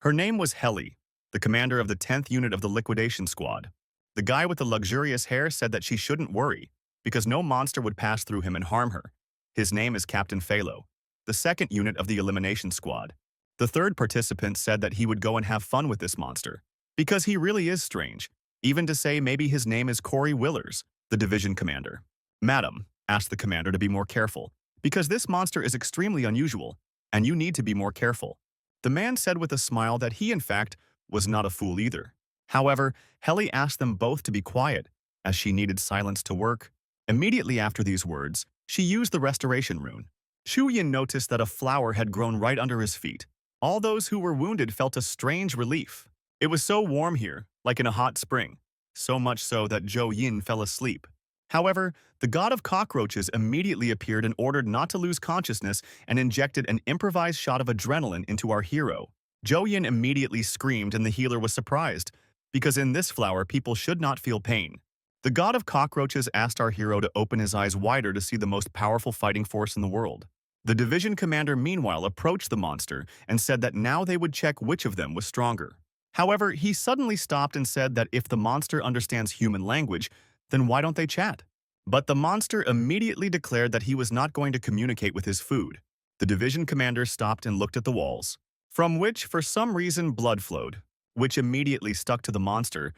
Her name was Helly, the commander of the 10th unit of the liquidation squad. The guy with the luxurious hair said that she shouldn't worry, because no monster would pass through him and harm her. His name is Captain Phalo, the 2nd unit of the elimination squad. The third participant said that he would go and have fun with this monster, because he really is strange, even to say maybe his name is Corey Willers, the division commander. "Madam," asked the commander to be more careful, because this monster is extremely unusual, and you need to be more careful. The man said with a smile that he, in fact, was not a fool either. However, Helly asked them both to be quiet, as she needed silence to work. Immediately after these words, she used the restoration rune. Shu Yin noticed that a flower had grown right under his feet. All those who were wounded felt a strange relief. It was so warm here, like in a hot spring, so much so that Zhou Yin fell asleep. However, the god of cockroaches immediately appeared and ordered not to lose consciousness and injected an improvised shot of adrenaline into our hero. Zhou Yin immediately screamed and the healer was surprised, because in this flower people should not feel pain. The god of cockroaches asked our hero to open his eyes wider to see the most powerful fighting force in the world. The division commander meanwhile approached the monster and said that now they would check which of them was stronger. However, he suddenly stopped and said that if the monster understands human language, then why don't they chat? But the monster immediately declared that he was not going to communicate with his food. The division commander stopped and looked at the walls, from which for some reason blood flowed, which immediately stuck to the monster,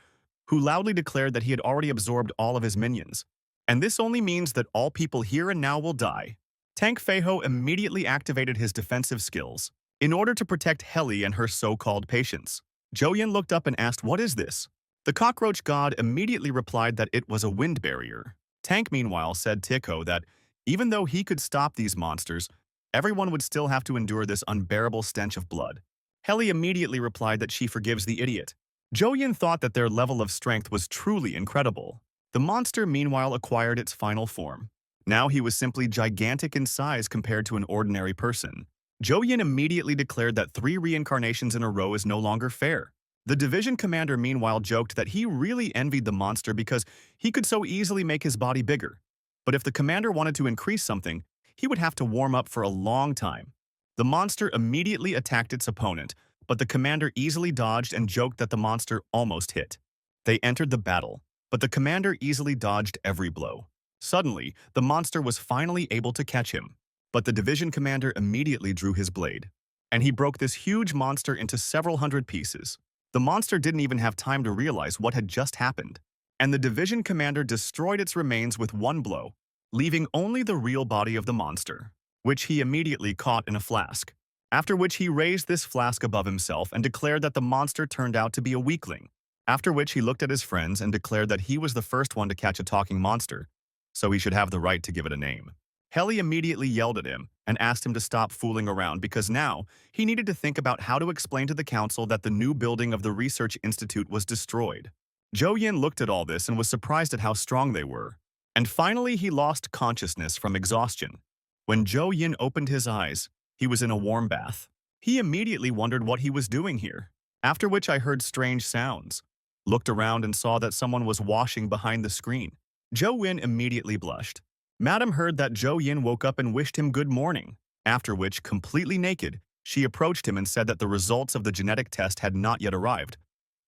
who loudly declared that he had already absorbed all of his minions. And this only means that all people here and now will die. Tank Feiho immediately activated his defensive skills in order to protect Helly and her so-called patients. Zhou Yin looked up and asked, "What is this?" The cockroach god immediately replied that it was a wind barrier. Tank, meanwhile, said Tico that even though he could stop these monsters, everyone would still have to endure this unbearable stench of blood. Helly immediately replied that she forgives the idiot. Joyin thought that their level of strength was truly incredible. The monster, meanwhile, acquired its final form. Now he was simply gigantic in size compared to an ordinary person. Joyin immediately declared that 3 reincarnations in a row is no longer fair. The division commander, meanwhile, joked that he really envied the monster because he could so easily make his body bigger. But if the commander wanted to increase something, he would have to warm up for a long time. The monster immediately attacked its opponent, but the commander easily dodged and joked that the monster almost hit. They entered the battle, but the commander easily dodged every blow. Suddenly, the monster was finally able to catch him, but the division commander immediately drew his blade, and he broke this huge monster into several hundred pieces. The monster didn't even have time to realize what had just happened, and the division commander destroyed its remains with one blow, leaving only the real body of the monster, which he immediately caught in a flask. After which he raised this flask above himself and declared that the monster turned out to be a weakling. After which he looked at his friends and declared that he was the first one to catch a talking monster, so he should have the right to give it a name. Helly immediately yelled at him and asked him to stop fooling around because now he needed to think about how to explain to the council that the new building of the research institute was destroyed. Joyin looked at all this and was surprised at how strong they were. And finally he lost consciousness from exhaustion. When Joyin opened his eyes, he was in a warm bath. He immediately wondered what he was doing here. After which I heard strange sounds, looked around and saw that someone was washing behind the screen. Joyin immediately blushed. Madam heard that Joyin woke up and wished him good morning, after which, completely naked, she approached him and said that the results of the genetic test had not yet arrived,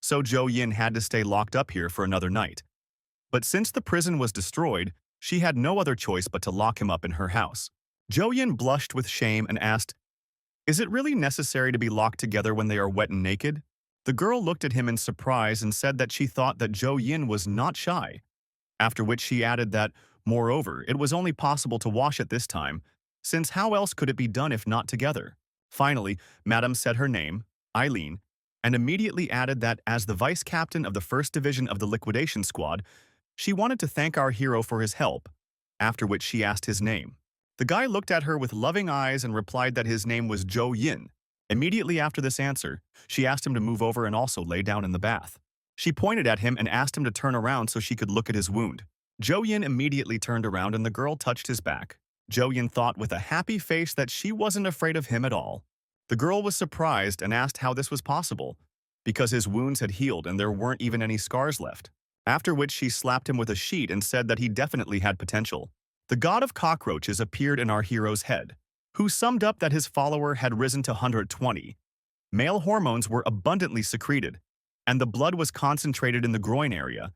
so Joyin had to stay locked up here for another night. But since the prison was destroyed, she had no other choice but to lock him up in her house. Joyin blushed with shame and asked, "Is it really necessary to be locked together when they are wet and naked?" The girl looked at him in surprise and said that she thought that Joyin was not shy, after which she added that, moreover, it was only possible to wash at this time, since how else could it be done if not together? Finally, Madame said her name, Eileen, and immediately added that as the vice captain of the 1st Division of the Liquidation Squad, she wanted to thank our hero for his help, after which she asked his name. The guy looked at her with loving eyes and replied that his name was Joyin. Immediately after this answer, she asked him to move over and also lay down in the bath. She pointed at him and asked him to turn around so she could look at his wound. Joyin immediately turned around and the girl touched his back. Joyin thought with a happy face that she wasn't afraid of him at all. The girl was surprised and asked how this was possible, because his wounds had healed and there weren't even any scars left. After which she slapped him with a sheet and said that he definitely had potential. The god of cockroaches appeared in our hero's head, who summed up that his follower had risen to 120. Male hormones were abundantly secreted, and the blood was concentrated in the groin area.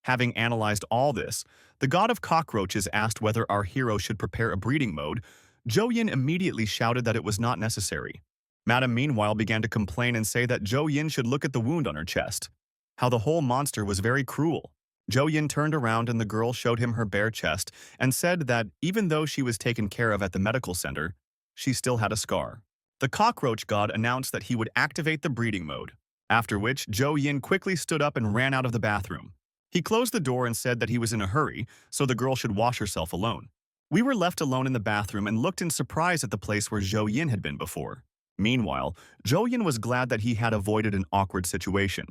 Having analyzed all this, the god of cockroaches asked whether our hero should prepare a breeding mode. Joyin immediately shouted that it was not necessary. Madame meanwhile began to complain and say that Joyin should look at the wound on her chest, how the whole monster was very cruel. Joyin turned around and the girl showed him her bare chest and said that even though she was taken care of at the medical center, she still had a scar. The cockroach god announced that he would activate the breeding mode, after which Joyin quickly stood up and ran out of the bathroom. He closed the door and said that he was in a hurry, so the girl should wash herself alone. We were left alone in the bathroom and looked in surprise at the place where Joyin had been before. Meanwhile, Joyin was glad that he had avoided an awkward situation.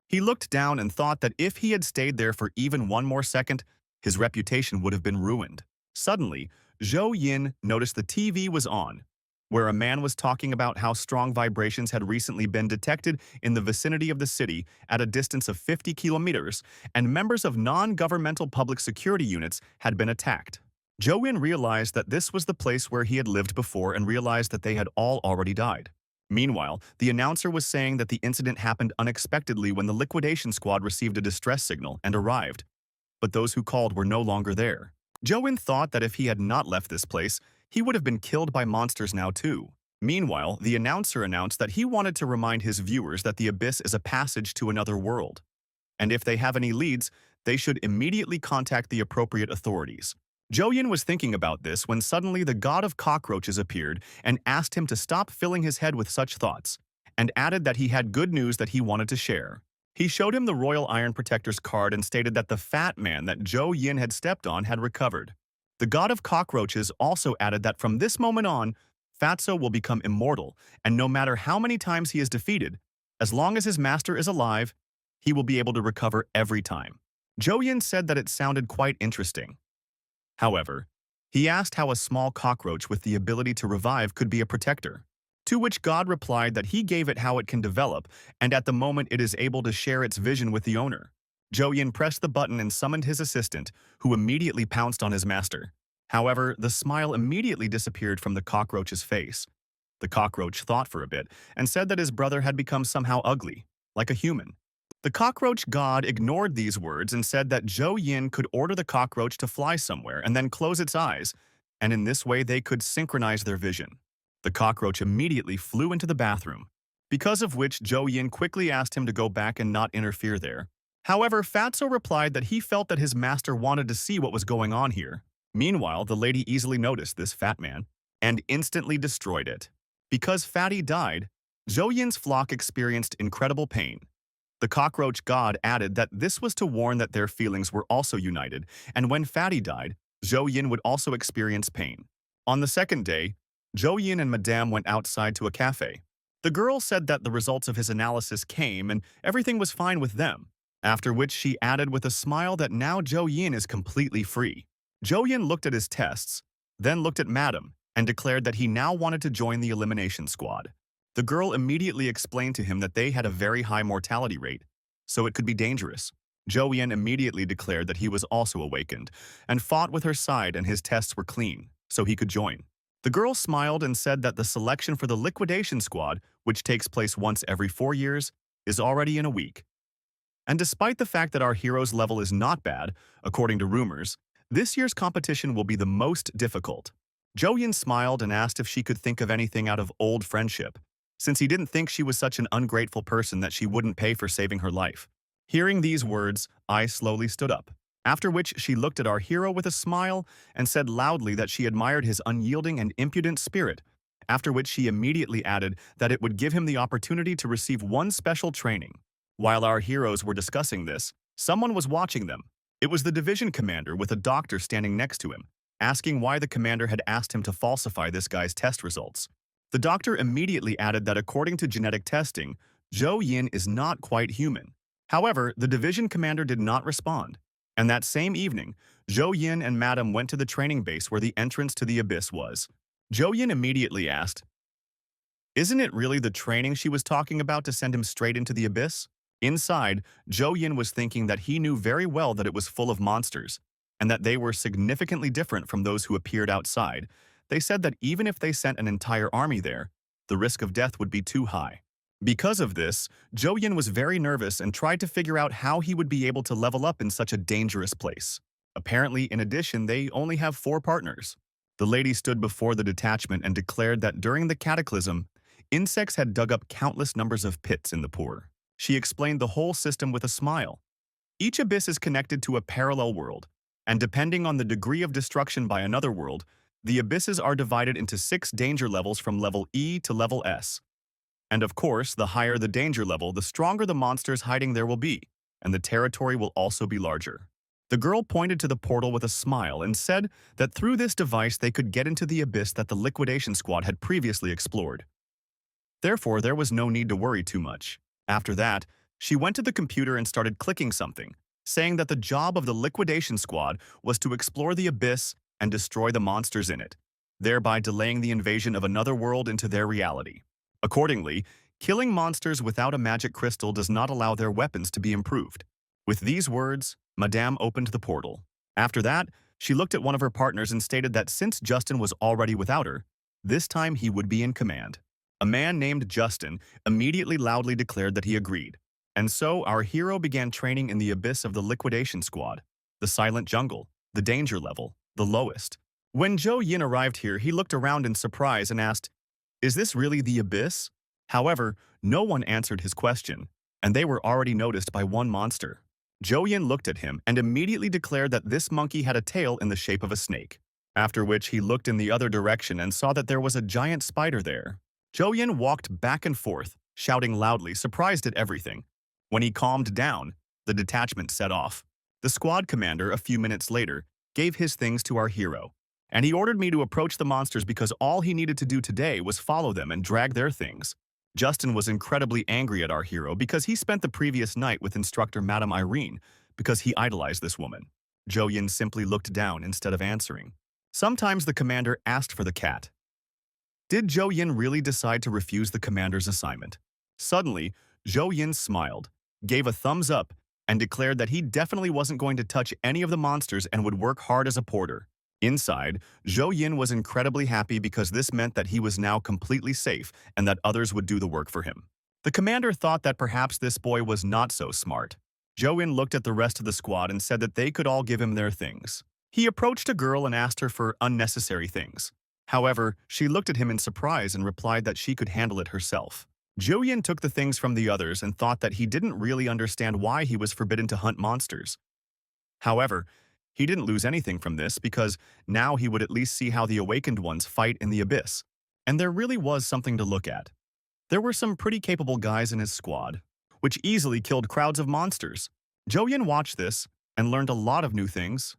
He looked down and thought that if he had stayed there for even one more second, his reputation would have been ruined. Suddenly, Joyin noticed the TV was on, where a man was talking about how strong vibrations had recently been detected in the vicinity of the city at a distance of 50 kilometers, and members of non-governmental public security units had been attacked. Joyin realized that this was the place where he had lived before and realized that they had all already died. Meanwhile, the announcer was saying that the incident happened unexpectedly when the liquidation squad received a distress signal and arrived, but those who called were no longer there. Joyin thought that if he had not left this place, he would have been killed by monsters now too. Meanwhile, the announcer announced that he wanted to remind his viewers that the abyss is a passage to another world, and if they have any leads, they should immediately contact the appropriate authorities. Joyin was thinking about this when suddenly the god of cockroaches appeared and asked him to stop filling his head with such thoughts, and added that he had good news that he wanted to share. He showed him the Royal Iron Protector's card and stated that the fat man that Zhou Yin had stepped on had recovered. The god of cockroaches also added that from this moment on, Fatso will become immortal, and no matter how many times he is defeated, as long as his master is alive, he will be able to recover every time. Zhou Yin said that it sounded quite interesting. However, he asked how a small cockroach with the ability to revive could be a protector. To which God replied that he gave it how it can develop, and at the moment it is able to share its vision with the owner. Zhou Yin pressed the button and summoned his assistant, who immediately pounced on his master. However, the smile immediately disappeared from the cockroach's face. The cockroach thought for a bit and said that his brother had become somehow ugly, like a human. The cockroach god ignored these words and said that Zhou Yin could order the cockroach to fly somewhere and then close its eyes, and in this way they could synchronize their vision. The cockroach immediately flew into the bathroom, because of which Zhou Yin quickly asked him to go back and not interfere there. However, Fatso replied that he felt that his master wanted to see what was going on here. Meanwhile, the lady easily noticed this fat man and instantly destroyed it. Because Fatty died, Zhou Yin's flock experienced incredible pain. The cockroach god added that this was to warn that their feelings were also united, and when Fatty died, Zhou Yin would also experience pain. On the second day, Zhou Yin and Madame went outside to a cafe. The girl said that the results of his analysis came and everything was fine with them, after which she added with a smile that now Zhou Yin is completely free. Zhou Yin looked at his tests, then looked at Madame, and declared that he now wanted to join the elimination squad. The girl immediately explained to him that they had a very high mortality rate, so it could be dangerous. Zhou Yin immediately declared that he was also awakened, and fought with her side and his tests were clean, so he could join. The girl smiled and said that the selection for the liquidation squad, which takes place once every 4 years, is already in a week. And despite the fact that our hero's level is not bad, according to rumors, this year's competition will be the most difficult. Zhou Yin smiled and asked if she could think of anything out of old friendship, since he didn't think she was such an ungrateful person that she wouldn't pay for saving her life. Hearing these words, I slowly stood up, after which she looked at our hero with a smile and said loudly that she admired his unyielding and impudent spirit, after which she immediately added that it would give him the opportunity to receive one special training. While our heroes were discussing this, someone was watching them. It was the division commander with a doctor standing next to him, asking why the commander had asked him to falsify this guy's test results. The doctor immediately added that according to genetic testing, Zhou Yin is not quite human. However, the division commander did not respond. And that same evening, Zhou Yin and Madame went to the training base where the entrance to the abyss was. Zhou Yin immediately asked, "Isn't it really the training she was talking about to send him straight into the abyss?" Inside, Zhou Yin was thinking that he knew very well that it was full of monsters, and that they were significantly different from those who appeared outside. They said that even if they sent an entire army there, the risk of death would be too high. Because of this, Zhou Yin was very nervous and tried to figure out how he would be able to level up in such a dangerous place. Apparently, in addition, they only have 4 partners. The lady stood before the detachment and declared that during the cataclysm, insects had dug up countless numbers of pits in the poor. She explained the whole system with a smile. Each abyss is connected to a parallel world, and depending on the degree of destruction by another world, the abysses are divided into 6 danger levels from level E to level S. And of course, the higher the danger level, the stronger the monsters hiding there will be, and the territory will also be larger. The girl pointed to the portal with a smile and said that through this device they could get into the abyss that the liquidation squad had previously explored. Therefore, there was no need to worry too much. After that, she went to the computer and started clicking something, saying that the job of the liquidation squad was to explore the abyss and destroy the monsters in it, thereby delaying the invasion of another world into their reality. Accordingly, killing monsters without a magic crystal does not allow their weapons to be improved. With these words, Madame opened the portal. After that, she looked at one of her partners and stated that since Justin was already without her, this time he would be in command. A man named Justin immediately loudly declared that he agreed. And so our hero began training in the abyss of the liquidation squad, the silent jungle, the danger level, the lowest. When Zhou Yin arrived here, he looked around in surprise and asked, "Is this really the abyss?" However, no one answered his question, and they were already noticed by one monster. Zhou Yin looked at him and immediately declared that this monkey had a tail in the shape of a snake. After which he looked in the other direction and saw that there was a giant spider there. Zhou Yin walked back and forth, shouting loudly, surprised at everything. When he calmed down, the detachment set off. The squad commander, a few minutes later, gave his things to our hero, and he ordered me to approach the monsters because all he needed to do today was follow them and drag their things. Justin was incredibly angry at our hero because he spent the previous night with instructor Madame Irene because he idolized this woman. Jo Yin simply looked down instead of answering. Sometimes the commander asked for the cat. Did Jo Yin really decide to refuse the commander's assignment? Suddenly, Jo Yin smiled, gave a thumbs up, and declared that he definitely wasn't going to touch any of the monsters and would work hard as a porter. Inside, Jo Yin was incredibly happy because this meant that he was now completely safe and that others would do the work for him. The commander thought that perhaps this boy was not so smart. Jo Yin looked at the rest of the squad and said that they could all give him their things. He approached a girl and asked her for unnecessary things. However, she looked at him in surprise and replied that she could handle it herself. Jo Yin took the things from the others and thought that he didn't really understand why he was forbidden to hunt monsters. However, he didn't lose anything from this because now he would at least see how the awakened ones fight in the abyss. And there really was something to look at. There were some pretty capable guys in his squad, which easily killed crowds of monsters. Jo Yin watched this and learned a lot of new things.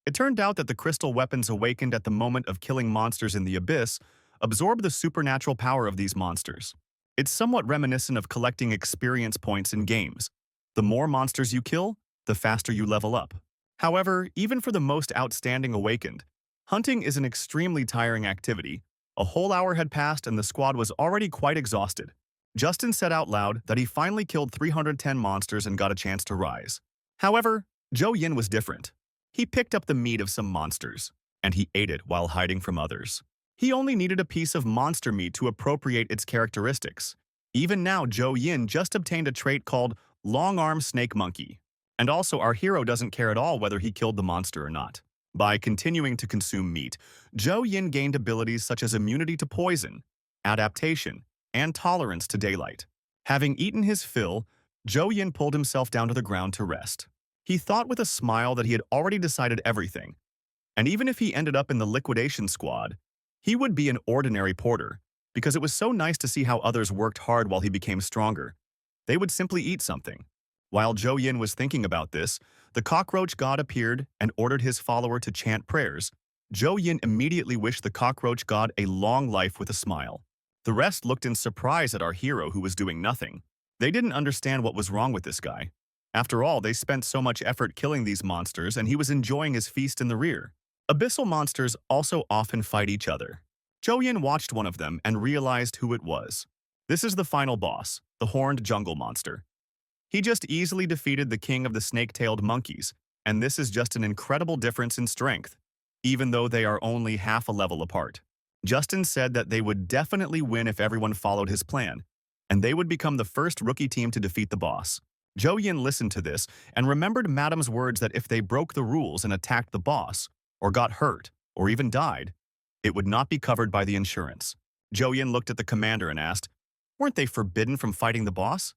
It turned out that the crystal weapons awakened at the moment of killing monsters in the abyss absorb the supernatural power of these monsters. It's somewhat reminiscent of collecting experience points in games. The more monsters you kill, the faster you level up. However, even for the most outstanding awakened, hunting is an extremely tiring activity. A whole hour had passed and the squad was already quite exhausted. Justin said out loud that he finally killed 310 monsters and got a chance to rise. However, Jo Yin was different. He picked up the meat of some monsters, and he ate it while hiding from others. He only needed a piece of monster meat to appropriate its characteristics. Even now, Jo Yin just obtained a trait called Long-Arm Snake Monkey. And also, our hero doesn't care at all whether he killed the monster or not. By continuing to consume meat, Jo Yin gained abilities such as immunity to poison, adaptation, and tolerance to daylight. Having eaten his fill, Jo Yin pulled himself down to the ground to rest. He thought with a smile that he had already decided everything. And even if he ended up in the liquidation squad, he would be an ordinary porter, because it was so nice to see how others worked hard while he became stronger. They would simply eat something. While Jo Yin was thinking about this, the cockroach god appeared and ordered his follower to chant prayers. Jo Yin immediately wished the cockroach god a long life with a smile. The rest looked in surprise at our hero who was doing nothing. They didn't understand what was wrong with this guy. After all, they spent so much effort killing these monsters and he was enjoying his feast in the rear. Abyssal monsters also often fight each other. Jo Yin watched one of them and realized who it was. This is the final boss, the horned jungle monster. He just easily defeated the king of the snake-tailed monkeys, and this is just an incredible difference in strength, even though they are only half a level apart. Justin said that they would definitely win if everyone followed his plan, and they would become the first rookie team to defeat the boss. Jo Yin listened to this and remembered Madame's words that if they broke the rules and attacked the boss, or got hurt, or even died, it would not be covered by the insurance. Jo Yin looked at the commander and asked, "Weren't they forbidden from fighting the boss?"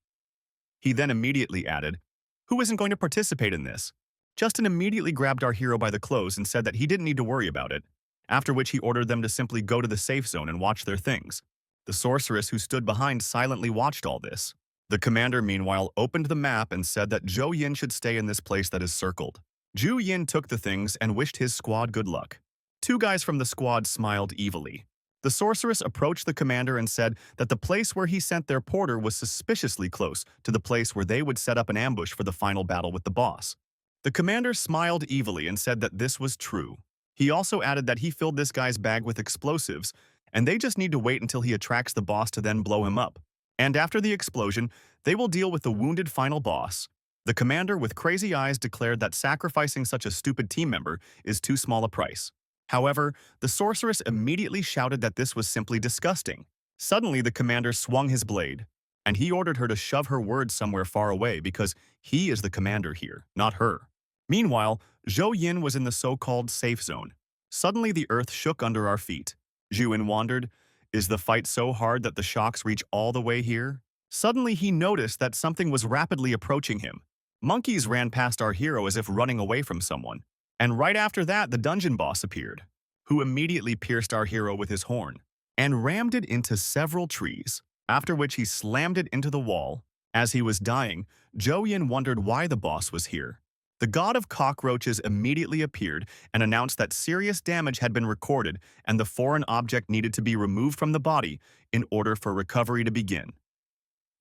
He then immediately added, "Who isn't going to participate in this?" Justin immediately grabbed our hero by the clothes and said that he didn't need to worry about it, after which he ordered them to simply go to the safe zone and watch their things. The sorceress who stood behind silently watched all this. The commander, meanwhile, opened the map and said that Jo Yin should stay in this place that is circled. Jo Yin took the things and wished his squad good luck. Two guys from the squad smiled evilly. The sorceress approached the commander and said that the place where he sent their porter was suspiciously close to the place where they would set up an ambush for the final battle with the boss. The commander smiled evilly and said that this was true. He also added that he filled this guy's bag with explosives, and they just need to wait until he attracts the boss to then blow him up. And after the explosion, they will deal with the wounded final boss. The commander with crazy eyes declared that sacrificing such a stupid team member is too small a price. However, the sorceress immediately shouted that this was simply disgusting. Suddenly, the commander swung his blade, and he ordered her to shove her words somewhere far away because he is the commander here, not her. Meanwhile, Jo Yin was in the so-called safe zone. Suddenly, the earth shook under our feet. Jo Yin wondered, "Is the fight so hard that the shocks reach all the way here?" Suddenly, he noticed that something was rapidly approaching him. Monkeys ran past our hero as if running away from someone. And right after that, the dungeon boss appeared, who immediately pierced our hero with his horn and rammed it into several trees, after which he slammed it into the wall. As he was dying, Zhou Yin wondered why the boss was here. The god of cockroaches immediately appeared and announced that serious damage had been recorded and the foreign object needed to be removed from the body in order for recovery to begin.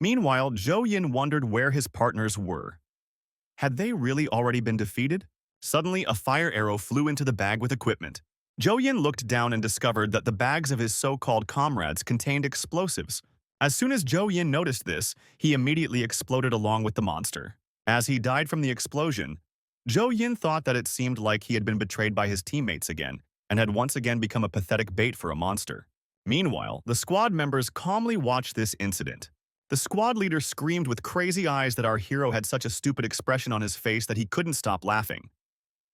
Meanwhile, Zhou Yin wondered where his partners were. Had they really already been defeated? Suddenly, a fire arrow flew into the bag with equipment. Zhou Yin looked down and discovered that the bags of his so-called comrades contained explosives. As soon as Zhou Yin noticed this, he immediately exploded along with the monster. As he died from the explosion, Zhou Yin thought that it seemed like he had been betrayed by his teammates again and had once again become a pathetic bait for a monster. Meanwhile, the squad members calmly watched this incident. The squad leader screamed with crazy eyes that our hero had such a stupid expression on his face that he couldn't stop laughing.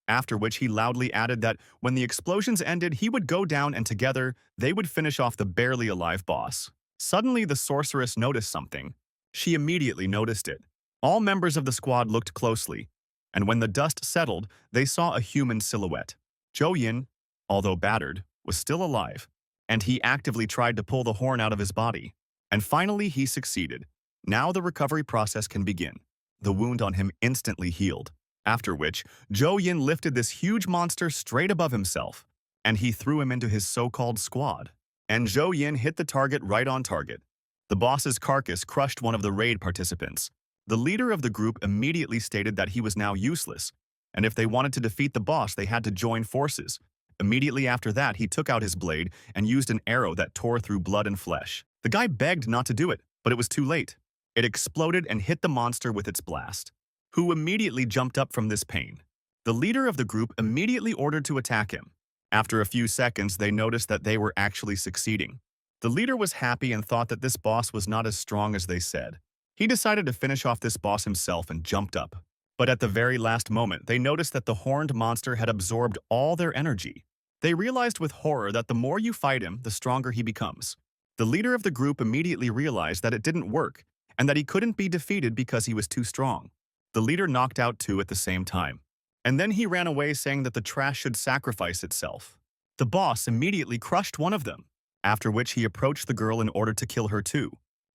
After which he loudly added that when the explosions ended, he would go down and together they would finish off the barely alive boss. Suddenly, the sorceress noticed something. She immediately noticed it. All members of the squad looked closely, and when the dust settled, they saw a human silhouette. Zhou Yin, although battered, was still alive, and he actively tried to pull the horn out of his body. And finally, he succeeded. Now the recovery process can begin. The wound on him instantly healed. After which, Zhou Yin lifted this huge monster straight above himself, and he threw him into his so-called squad. And Zhou Yin hit the target right on target. The boss's carcass crushed one of the raid participants. The leader of the group immediately stated that he was now useless, and if they wanted to defeat the boss, they had to join forces. Immediately after that, he took out his blade and used an arrow that tore through blood and flesh. The guy begged not to do it, but it was too late. It exploded and hit the monster with its blast, who immediately jumped up from this pain. The leader of the group immediately ordered to attack him. After a few seconds, they noticed that they were actually succeeding. The leader was happy and thought that this boss was not as strong as they said. He decided to finish off this boss himself and jumped up. But at the very last moment, they noticed that the horned monster had absorbed all their energy. They realized with horror that the more you fight him, the stronger he becomes. The leader of the group immediately realized that it didn't work and that he couldn't be defeated because he was too strong. The leader knocked out two at the same time. And then he ran away saying that the trash should sacrifice itself. The boss immediately crushed one of them, after which he approached the girl in order to kill her too.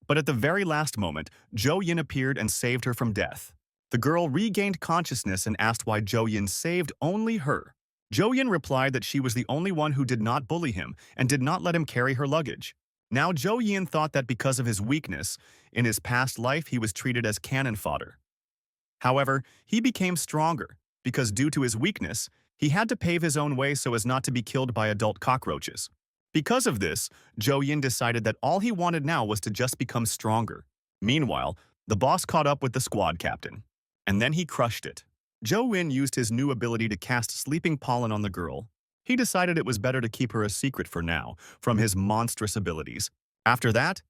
But at the very last moment, Zhou Yin appeared and saved her from death. The girl regained consciousness and asked why Zhou Yin saved only her. Zhou Yin replied that she was the only one who did not bully him and did not let him carry her luggage. Now Zhou Yin thought that because of his weakness, in his past life he was treated as cannon fodder. However, he became stronger, because due to his weakness, he had to pave his own way so as not to be killed by adult cockroaches. Because of this, Zhou Yin decided that all he wanted now was to just become stronger. Meanwhile, the boss caught up with the squad captain, and then he crushed it. Zhou Yin used his new ability to cast sleeping pollen on the girl. He decided it was better to keep her a secret for now, from his monstrous abilities. After that,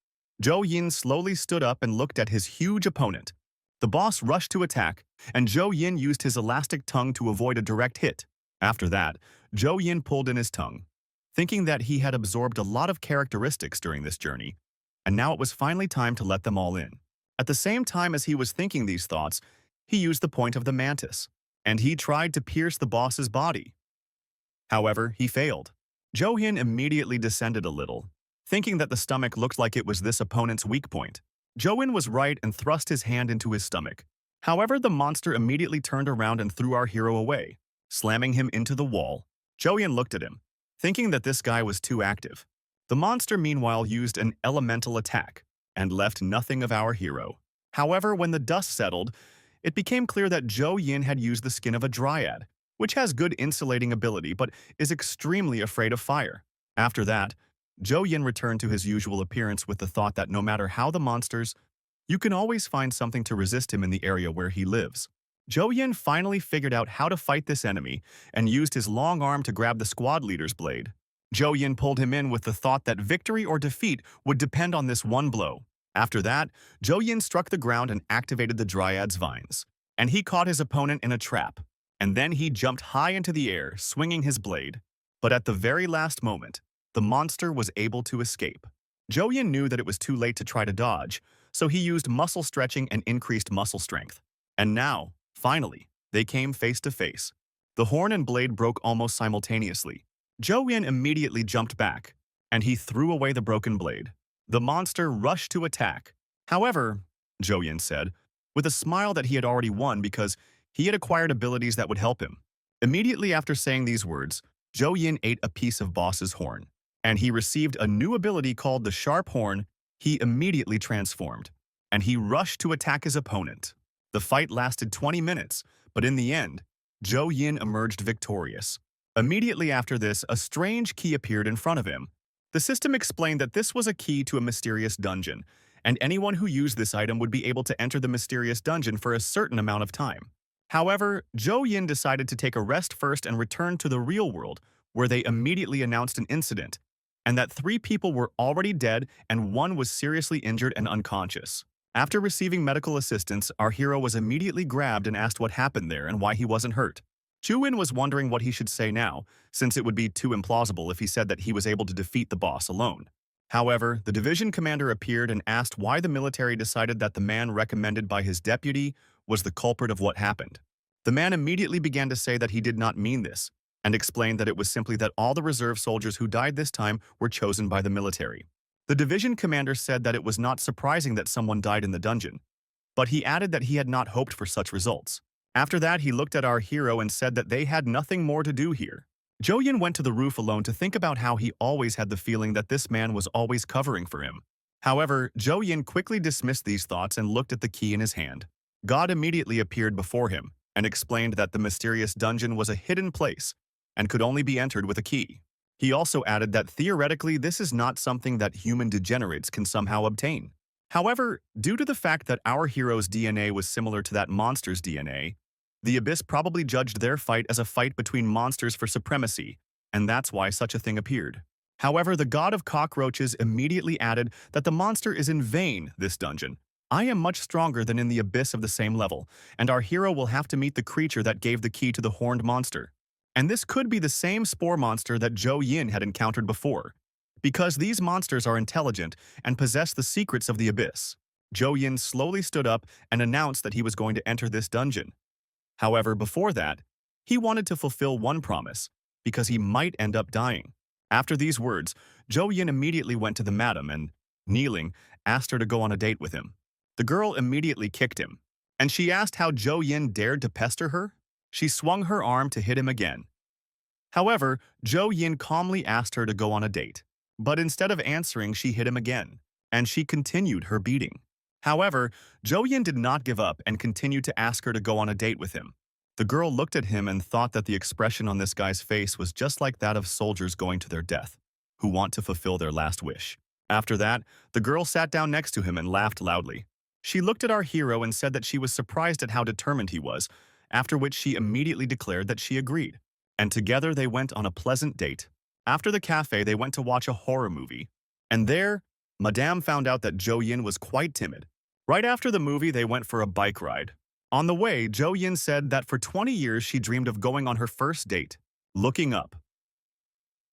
Zhou Yin slowly stood up and looked at his huge opponent. The boss rushed to attack, and Zhou Yin used his elastic tongue to avoid a direct hit. After that, Zhou Yin pulled in his tongue, thinking that he had absorbed a lot of characteristics during this journey, and now it was finally time to let them all in. At the same time as he was thinking these thoughts, he used the point of the mantis, and he tried to pierce the boss's body. However, he failed. Zhou Yin immediately descended a little, thinking that the stomach looked like it was this opponent's weak point. Zhou Yin was right and thrust his hand into his stomach. However, the monster immediately turned around and threw our hero away, slamming him into the wall. Zhou Yin looked at him, thinking that this guy was too active. The monster meanwhile used an elemental attack and left nothing of our hero. However, when the dust settled, it became clear that Zhou Yin had used the skin of a dryad, which has good insulating ability but is extremely afraid of fire. After that, Zhou Yin returned to his usual appearance with the thought that no matter how the monsters, you can always find something to resist him in the area where he lives. Zhou Yin finally figured out how to fight this enemy and used his long arm to grab the squad leader's blade. Zhou Yin pulled him in with the thought that victory or defeat would depend on this one blow. After that, Zhou Yin struck the ground and activated the dryad's vines, and he caught his opponent in a trap. And then he jumped high into the air, swinging his blade. But at the very last moment, the monster was able to escape. Zhou Yin knew that it was too late to try to dodge, so he used muscle stretching and increased muscle strength. And now, finally, they came face to face. The horn and blade broke almost simultaneously. Zhou Yin immediately jumped back, and he threw away the broken blade. The monster rushed to attack. However, Zhou Yin said, with a smile that he had already won because he had acquired abilities that would help him. Immediately after saying these words, Zhou Yin ate a piece of Boss's horn, and he received a new ability called the Sharp Horn. He immediately transformed, and he rushed to attack his opponent. The fight lasted 20 minutes, but in the end, Zhou Yin emerged victorious. Immediately after this, a strange key appeared in front of him. The system explained that this was a key to a mysterious dungeon, and anyone who used this item would be able to enter the mysterious dungeon for a certain amount of time. However, Zhou Yin decided to take a rest first and return to the real world, where they immediately announced an incident, and that 3 people were already dead and 1 was seriously injured and unconscious. After receiving medical assistance, our hero was immediately grabbed and asked what happened there and why he wasn't hurt. Chuin was wondering what he should say now, since it would be too implausible if he said that he was able to defeat the boss alone. However, the division commander appeared and asked why the military decided that the man recommended by his deputy was the culprit of what happened. The man immediately began to say that he did not mean this, and explained that it was simply that all the reserve soldiers who died this time were chosen by the military. The division commander said that it was not surprising that someone died in the dungeon, but he added that he had not hoped for such results. After that, he looked at our hero and said that they had nothing more to do here. Zhou Yin went to the roof alone to think about how he always had the feeling that this man was always covering for him. However, Zhou Yin quickly dismissed these thoughts and looked at the key in his hand. God immediately appeared before him and explained that the mysterious dungeon was a hidden place and could only be entered with a key. He also added that theoretically this is not something that human degenerates can somehow obtain. However, due to the fact that our hero's DNA was similar to that monster's DNA, the Abyss probably judged their fight as a fight between monsters for supremacy, and that's why such a thing appeared. However, the god of cockroaches immediately added that the monster is in vain, this dungeon. I am much stronger than in the Abyss of the same level, and our hero will have to meet the creature that gave the key to the horned monster. And this could be the same spore monster that Zhou Yin had encountered before, because these monsters are intelligent and possess the secrets of the Abyss. Zhou Yin slowly stood up and announced that he was going to enter this dungeon. However, before that, he wanted to fulfill one promise, because he might end up dying. After these words, Zhou Yin immediately went to the madam and, kneeling, asked her to go on a date with him. The girl immediately kicked him, and she asked how Zhou Yin dared to pester her. She swung her arm to hit him again. However, Zhou Yin calmly asked her to go on a date, but instead of answering, she hit him again, and she continued her beating. However, Zhou Yin did not give up and continued to ask her to go on a date with him. The girl looked at him and thought that the expression on this guy's face was just like that of soldiers going to their death, who want to fulfill their last wish. After that, the girl sat down next to him and laughed loudly. She looked at our hero and said that she was surprised at how determined he was, after which she immediately declared that she agreed. And together they went on a pleasant date. After the cafe, they went to watch a horror movie. And there, Madame found out that Zhou Yin was quite timid. Right after the movie, they went for a bike ride. On the way, Zhou Yin said that for 20 years she dreamed of going on her first date, looking up.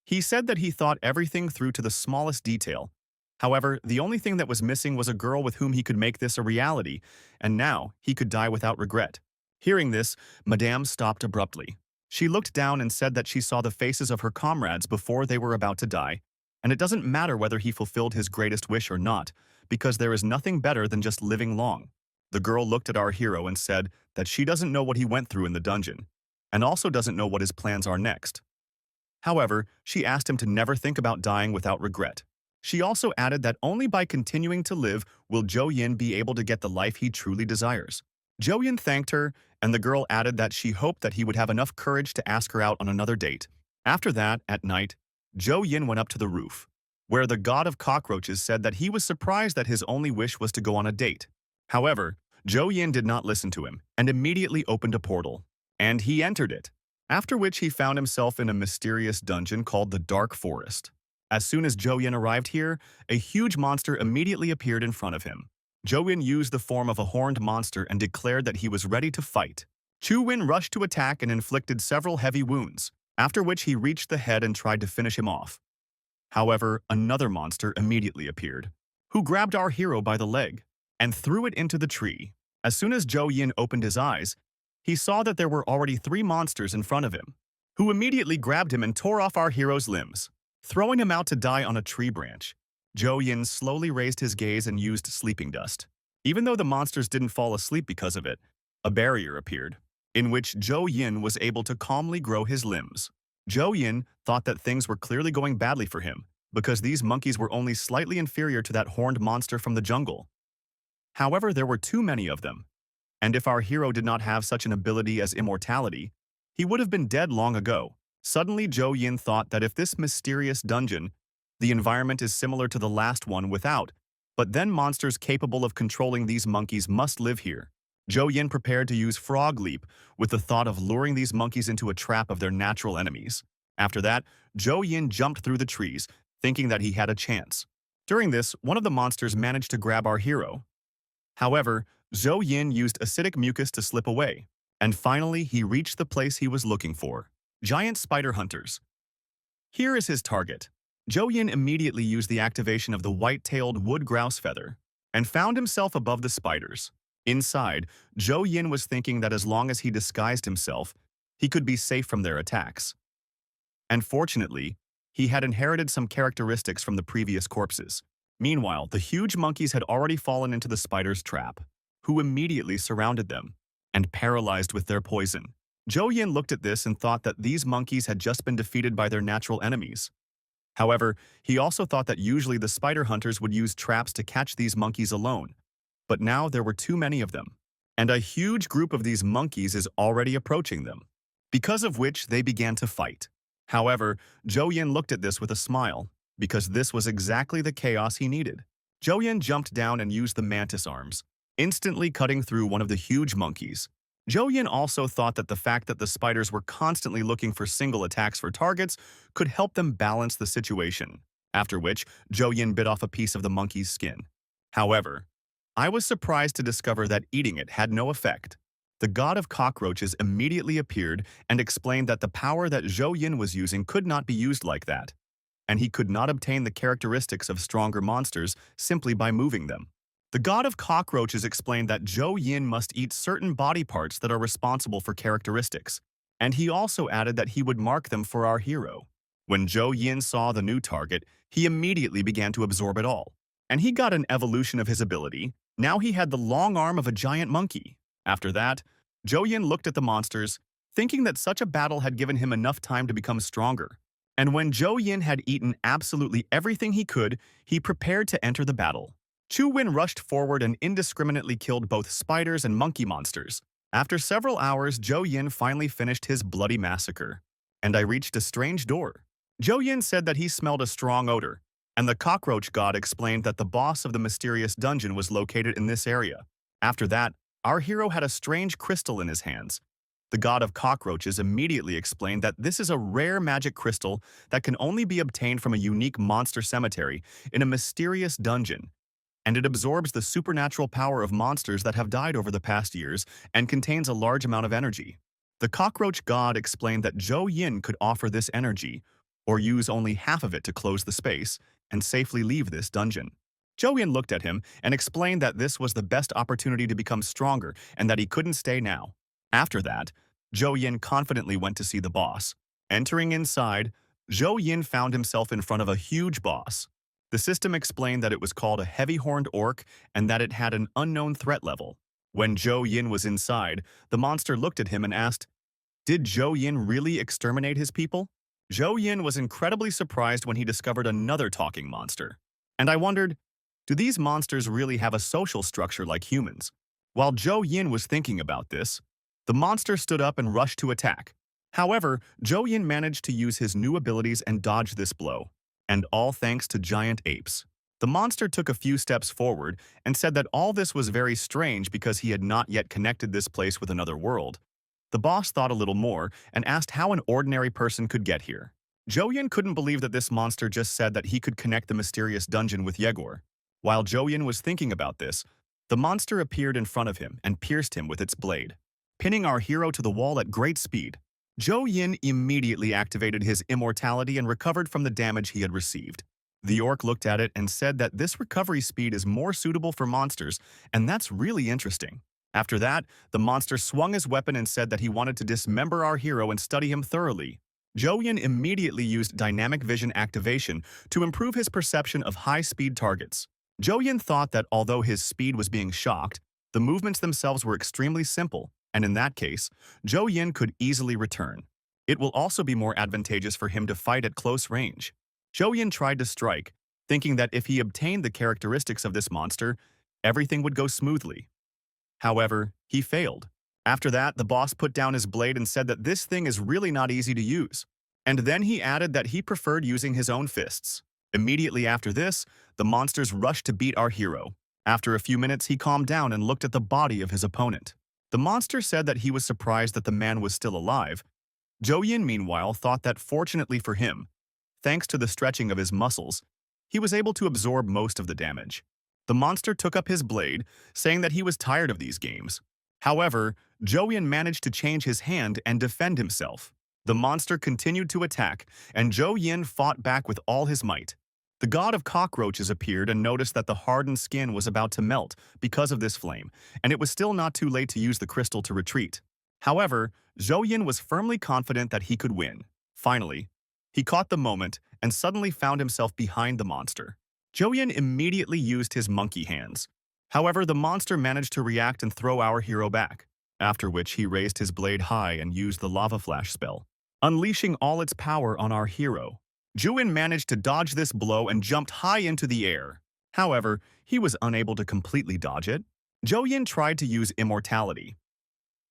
He said that he thought everything through to the smallest detail. However, the only thing that was missing was a girl with whom he could make this a reality, and now he could die without regret. Hearing this, Madame stopped abruptly. She looked down and said that she saw the faces of her comrades before they were about to die, and it doesn't matter whether he fulfilled his greatest wish or not, because there is nothing better than just living long. The girl looked at our hero and said that she doesn't know what he went through in the dungeon, and also doesn't know what his plans are next. However, she asked him to never think about dying without regret. She also added that only by continuing to live will Zhou Yin be able to get the life he truly desires. Zhou Yin thanked her, and the girl added that she hoped that he would have enough courage to ask her out on another date. After that, at night, Zhou Yin went up to the roof, where the god of cockroaches said that he was surprised that his only wish was to go on a date. However, Zhou Yin did not listen to him and immediately opened a portal, and he entered it, after which he found himself in a mysterious dungeon called the Dark Forest. As soon as Zhou Yin arrived here, a huge monster immediately appeared in front of him. Zhou Yin used the form of a horned monster and declared that he was ready to fight. Chu Wen rushed to attack and inflicted several heavy wounds, after which he reached the head and tried to finish him off. However, another monster immediately appeared, who grabbed our hero by the leg and threw it into the tree. As soon as Zhou Yin opened his eyes, he saw that there were already 3 monsters in front of him, who immediately grabbed him and tore off our hero's limbs, throwing him out to die on a tree branch. Zhou Yin slowly raised his gaze and used sleeping dust. Even though the monsters didn't fall asleep because of it, a barrier appeared, in which Zhou Yin was able to calmly grow his limbs. Zhou Yin thought that things were clearly going badly for him, because these monkeys were only slightly inferior to that horned monster from the jungle. However, there were too many of them, and if our hero did not have such an ability as immortality, he would have been dead long ago. Suddenly, Zhou Yin thought that if this mysterious dungeon, the environment is similar to the last one without, but then monsters capable of controlling these monkeys must live here. Zhou Yin prepared to use Frog Leap with the thought of luring these monkeys into a trap of their natural enemies. After that, Zhou Yin jumped through the trees, thinking that he had a chance. During this, one of the monsters managed to grab our hero. However, Zhou Yin used acidic mucus to slip away, and finally he reached the place he was looking for. Giant spider hunters. Here is his target. Zhou Yin immediately used the activation of the white-tailed wood grouse feather and found himself above the spiders. Inside, Zhou Yin was thinking that as long as he disguised himself, he could be safe from their attacks. And fortunately, he had inherited some characteristics from the previous corpses. Meanwhile, the huge monkeys had already fallen into the spider's trap, who immediately surrounded them and paralyzed with their poison. Zhou Yin looked at this and thought that these monkeys had just been defeated by their natural enemies. However, he also thought that usually the spider hunters would use traps to catch these monkeys alone. But now there were too many of them, and a huge group of these monkeys is already approaching them, because of which they began to fight. However, Zhou Yin looked at this with a smile, because this was exactly the chaos he needed. Zhou Yin jumped down and used the mantis arms, instantly cutting through one of the huge monkeys. Zhou Yin also thought that the fact that the spiders were constantly looking for single attacks for targets could help them balance the situation, after which Zhou Yin bit off a piece of the monkey's skin. However, I was surprised to discover that eating it had no effect. The god of cockroaches immediately appeared and explained that the power that Zhou Yin was using could not be used like that, and he could not obtain the characteristics of stronger monsters simply by moving them. The god of cockroaches explained that Zhou Yin must eat certain body parts that are responsible for characteristics, and he also added that he would mark them for our hero. When Zhou Yin saw the new target, he immediately began to absorb it all, and he got an evolution of his ability. Now he had the long arm of a giant monkey. After that, Zhou Yin looked at the monsters, thinking that such a battle had given him enough time to become stronger. And when Zhou Yin had eaten absolutely everything he could, he prepared to enter the battle. Chu Wen rushed forward and indiscriminately killed both spiders and monkey monsters. After several hours, Zhou Yin finally finished his bloody massacre, and I reached a strange door. Zhou Yin said that he smelled a strong odor, and the cockroach god explained that the boss of the mysterious dungeon was located in this area. After that, our hero had a strange crystal in his hands. The god of cockroaches immediately explained that this is a rare magic crystal that can only be obtained from a unique monster cemetery in a mysterious dungeon, and it absorbs the supernatural power of monsters that have died over the past years and contains a large amount of energy. The cockroach god explained that Zhou Yin could offer this energy, or use only half of it to close the space and safely leave this dungeon. Zhou Yin looked at him and explained that this was the best opportunity to become stronger and that he couldn't stay now. After that, Zhou Yin confidently went to see the boss. Entering inside, Zhou Yin found himself in front of a huge boss. The system explained that it was called a heavy-horned orc and that it had an unknown threat level. When Zhou Yin was inside, the monster looked at him and asked, "Did Zhou Yin really exterminate his people?" Zhou Yin was incredibly surprised when he discovered another talking monster. And I wondered, do these monsters really have a social structure like humans? While Zhou Yin was thinking about this, the monster stood up and rushed to attack. However, Zhou Yin managed to use his new abilities and dodge this blow, and all thanks to giant apes. The monster took a few steps forward and said that all this was very strange because he had not yet connected this place with another world. The boss thought a little more and asked how an ordinary person could get here. Zhou Yin couldn't believe that this monster just said that he could connect the mysterious dungeon with Yegor. While Zhou Yin was thinking about this, the monster appeared in front of him and pierced him with its blade, pinning our hero to the wall at great speed. Zhou Yin immediately activated his immortality and recovered from the damage he had received. The orc looked at it and said that this recovery speed is more suitable for monsters, and that's really interesting. After that, the monster swung his weapon and said that he wanted to dismember our hero and study him thoroughly. Zhou Yin immediately used dynamic vision activation to improve his perception of high-speed targets. Zhou Yin thought that although his speed was being shocked, the movements themselves were extremely simple, and in that case, Zhou Yin could easily return. It will also be more advantageous for him to fight at close range. Zhou Yin tried to strike, thinking that if he obtained the characteristics of this monster, everything would go smoothly. However, he failed. After that, the boss put down his blade and said that this thing is really not easy to use. And then he added that he preferred using his own fists. Immediately after this, the monsters rushed to beat our hero. After a few minutes, he calmed down and looked at the body of his opponent. The monster said that he was surprised that the man was still alive. Zhou Yin, meanwhile, thought that fortunately for him, thanks to the stretching of his muscles, he was able to absorb most of the damage. The monster took up his blade, saying that he was tired of these games. However, Zhou Yin managed to change his hand and defend himself. The monster continued to attack, and Zhou Yin fought back with all his might. The god of cockroaches appeared and noticed that the hardened skin was about to melt because of this flame, and it was still not too late to use the crystal to retreat. However, Zhou Yin was firmly confident that he could win. Finally, he caught the moment and suddenly found himself behind the monster. Zhou Yin immediately used his monkey hands. However, the monster managed to react and throw our hero back, after which he raised his blade high and used the lava flash spell, unleashing all its power on our hero. Zhou Yin managed to dodge this blow and jumped high into the air. However, he was unable to completely dodge it. Zhou Yin tried to use immortality.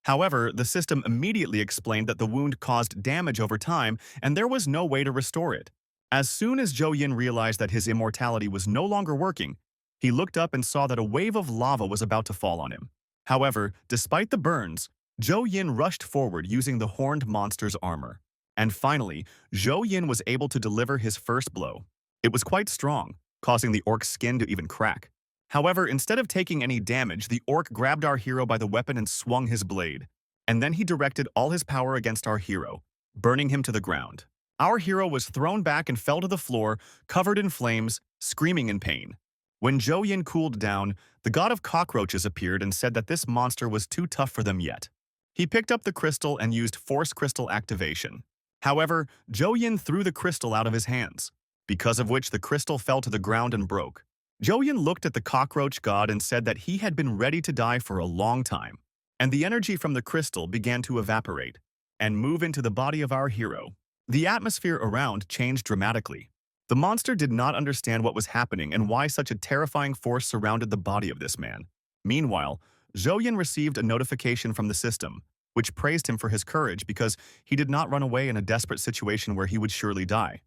However, the system immediately explained that the wound caused damage over time and there was no way to restore it. As soon as Zhou Yin realized that his immortality was no longer working, he looked up and saw that a wave of lava was about to fall on him. However, despite the burns, Zhou Yin rushed forward using the horned monster's armor. And finally, Zhou Yin was able to deliver his first blow. It was quite strong, causing the orc's skin to even crack. However, instead of taking any damage, the orc grabbed our hero by the weapon and swung his blade. And then he directed all his power against our hero, burning him to the ground. Our hero was thrown back and fell to the floor, covered in flames, screaming in pain. When Zhou Yin cooled down, the god of cockroaches appeared and said that this monster was too tough for them yet. He picked up the crystal and used force crystal activation. However, Zhou Yin threw the crystal out of his hands, because of which the crystal fell to the ground and broke. Zhou Yin looked at the cockroach god and said that he had been ready to die for a long time, and the energy from the crystal began to evaporate and move into the body of our hero. The atmosphere around changed dramatically. The monster did not understand what was happening and why such a terrifying force surrounded the body of this man. Meanwhile, Zhou Yin received a notification from the system, which praised him for his courage because he did not run away in a desperate situation where he would surely die.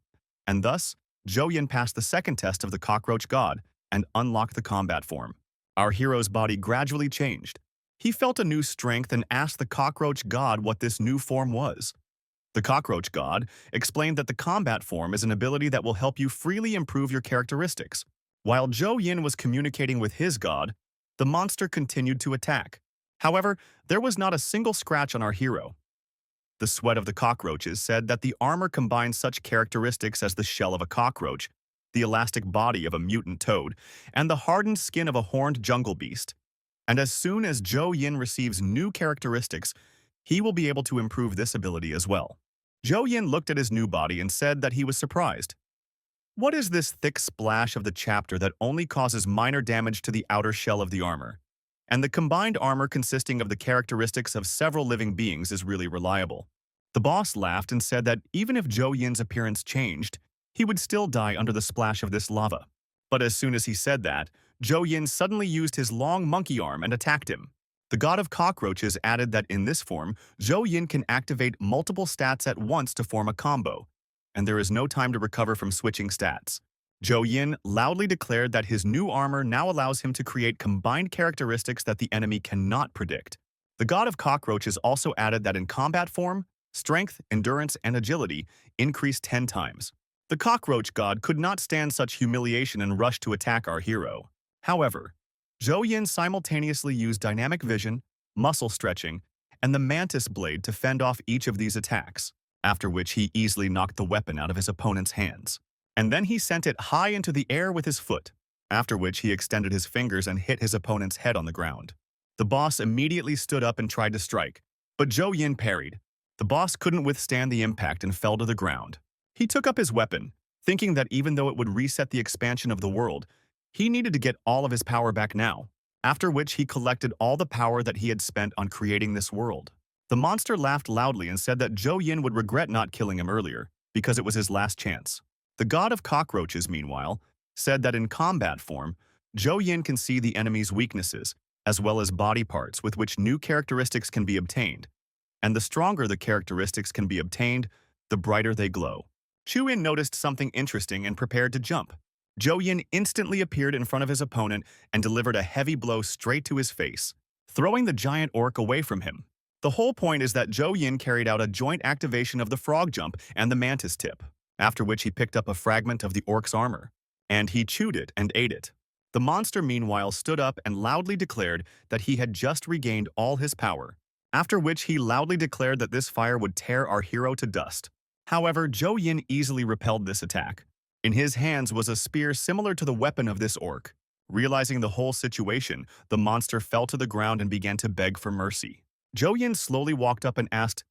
And thus, Zhou Yin passed the second test of the cockroach god and unlocked the combat form. Our hero's body gradually changed. He felt a new strength and asked the cockroach god what this new form was. The cockroach god explained that the combat form is an ability that will help you freely improve your characteristics. While Zhou Yin was communicating with his god, the monster continued to attack. However, there was not a single scratch on our hero. The sweat of the cockroaches said that the armor combined such characteristics as the shell of a cockroach, the elastic body of a mutant toad, and the hardened skin of a horned jungle beast. And as soon as Zhou Yin receives new characteristics, he will be able to improve this ability as well. Zhou Yin looked at his new body and said that he was surprised. What is this thick splash of the chapter that only causes minor damage to the outer shell of the armor? And the combined armor consisting of the characteristics of several living beings is really reliable. The boss laughed and said that even if Zhou Yin's appearance changed, he would still die under the splash of this lava. But as soon as he said that, Zhou Yin suddenly used his long monkey arm and attacked him. The god of cockroaches added that in this form, Zhou Yin can activate multiple stats at once to form a combo, and there is no time to recover from switching stats. Zhou Yin loudly declared that his new armor now allows him to create combined characteristics that the enemy cannot predict. The god of cockroaches also added that in combat form, strength, endurance, and agility increased 10 times. The cockroach god could not stand such humiliation and rushed to attack our hero. However, Zhou Yin simultaneously used dynamic vision, muscle stretching, and the mantis blade to fend off each of these attacks, after which he easily knocked the weapon out of his opponent's hands. And then he sent it high into the air with his foot, after which he extended his fingers and hit his opponent's head on the ground. The boss immediately stood up and tried to strike, but Zhou Yin parried. The boss couldn't withstand the impact and fell to the ground. He took up his weapon, thinking that even though it would reset the expansion of the world, He needed to get all of his power back now, after which he collected all the power that he had spent on creating this world. The monster laughed loudly and said that Zhou Yin would regret not killing him earlier, because it was his last chance. The god of cockroaches, meanwhile, said that in combat form, Zhou Yin can see the enemy's weaknesses, as well as body parts with which new characteristics can be obtained, and the stronger the characteristics can be obtained, the brighter they glow. Chu Yin noticed something interesting and prepared to jump. Zhou Yin instantly appeared in front of his opponent and delivered a heavy blow straight to his face, throwing the giant orc away from him. The whole point is that Zhou Yin carried out a joint activation of the frog jump and the mantis tip, after which he picked up a fragment of the orc's armor, and he chewed it and ate it. The monster meanwhile stood up and loudly declared that he had just regained all his power, after which he loudly declared that this fire would tear our hero to dust. However, Zhou Yin easily repelled this attack. In his hands was a spear similar to the weapon of this orc. Realizing the whole situation, the monster fell to the ground and began to beg for mercy. Zhou Yin slowly walked up and asked,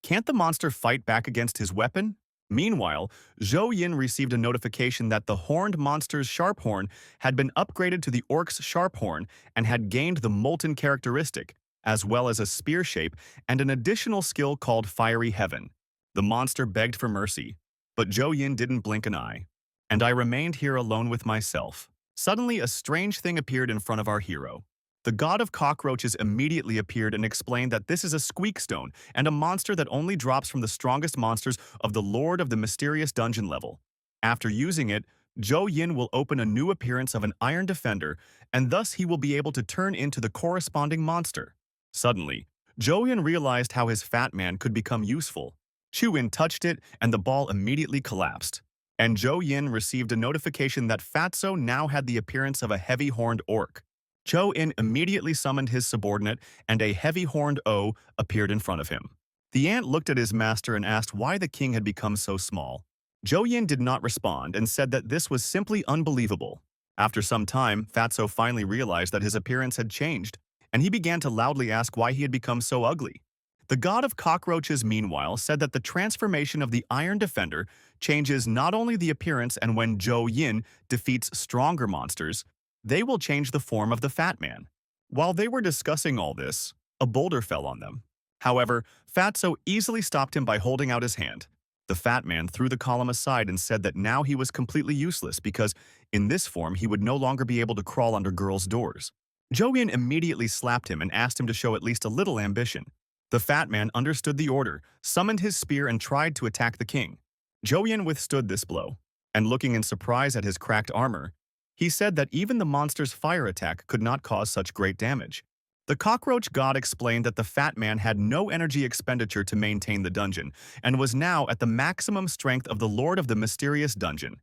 "Can't the monster fight back against his weapon?" Meanwhile, Zhou Yin received a notification that the horned monster's sharp horn had been upgraded to the orc's sharp horn and had gained the molten characteristic, as well as a spear shape and an additional skill called Fiery Heaven. The monster begged for mercy, but Zhou Yin didn't blink an eye, and I remained here alone with myself. Suddenly, a strange thing appeared in front of our hero. The god of cockroaches immediately appeared and explained that this is a squeak stone and a monster that only drops from the strongest monsters of the Lord of the Mysterious Dungeon level. After using it, Zhou Yin will open a new appearance of an iron defender, and thus he will be able to turn into the corresponding monster. Suddenly, Zhou Yin realized how his fat man could become useful. Chu Yin touched it, and the ball immediately collapsed. And Zhou Yin received a notification that Fatso now had the appearance of a heavy-horned orc. Zhou Yin immediately summoned his subordinate, and a heavy-horned O appeared in front of him. The ant looked at his master and asked why the king had become so small. Zhou Yin did not respond and said that this was simply unbelievable. After some time, Fatso finally realized that his appearance had changed, and he began to loudly ask why he had become so ugly. The god of cockroaches, meanwhile, said that the transformation of the Iron Defender changes not only the appearance, and when Zhou Yin defeats stronger monsters, they will change the form of the fat man. While they were discussing all this, a boulder fell on them. However, Fatso easily stopped him by holding out his hand. The fat man threw the column aside and said that now he was completely useless because, in this form, he would no longer be able to crawl under girls' doors. Zhou Yin immediately slapped him and asked him to show at least a little ambition. The fat man understood the order, summoned his spear and tried to attack the king. Zhou Yin withstood this blow, and looking in surprise at his cracked armor, he said that even the monster's fire attack could not cause such great damage. The cockroach god explained that the fat man had no energy expenditure to maintain the dungeon, and was now at the maximum strength of the Lord of the Mysterious Dungeon.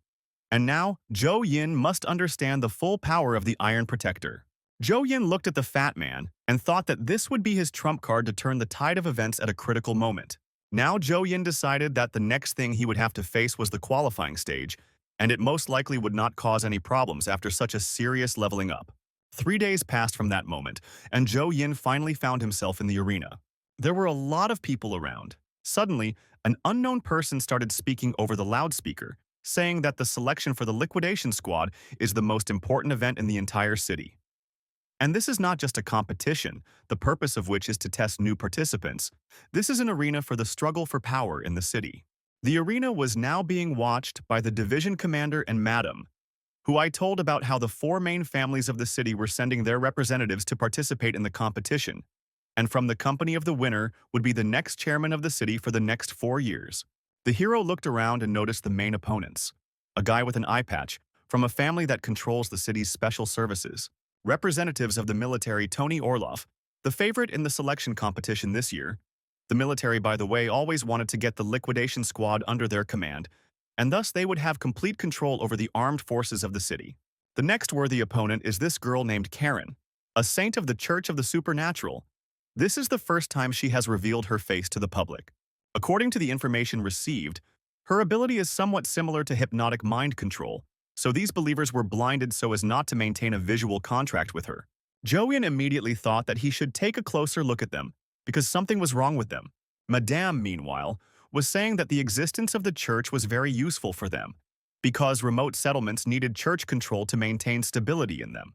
And now, Zhou Yin must understand the full power of the Iron Protector. Zhou Yin looked at the fat man and thought that this would be his trump card to turn the tide of events at a critical moment. Now Zhou Yin decided that the next thing he would have to face was the qualifying stage, and it most likely would not cause any problems after such a serious leveling up. 3 days passed from that moment, and Zhou Yin finally found himself in the arena. There were a lot of people around. Suddenly, an unknown person started speaking over the loudspeaker, saying that the selection for the liquidation squad is the most important event in the entire city. And this is not just a competition, the purpose of which is to test new participants. This is an arena for the struggle for power in the city. The arena was now being watched by the division commander and madam, who I told about how the 4 main families of the city were sending their representatives to participate in the competition, and from the company of the winner would be the next chairman of the city for the next 4 years. The hero looked around and noticed the main opponents, a guy with an eye patch, from a family that controls the city's special services, representatives of the military Tony Orloff, the favorite in the selection competition this year. The military, by the way, always wanted to get the liquidation squad under their command, and thus they would have complete control over the armed forces of the city. The next worthy opponent is this girl named Karen, a saint of the Church of the Supernatural. This is the first time she has revealed her face to the public. According to the information received, her ability is somewhat similar to hypnotic mind control, so these believers were blinded so as not to maintain a visual contract with her. Zhou Yin immediately thought that he should take a closer look at them, because something was wrong with them. Madame, meanwhile, was saying that the existence of the church was very useful for them, because remote settlements needed church control to maintain stability in them.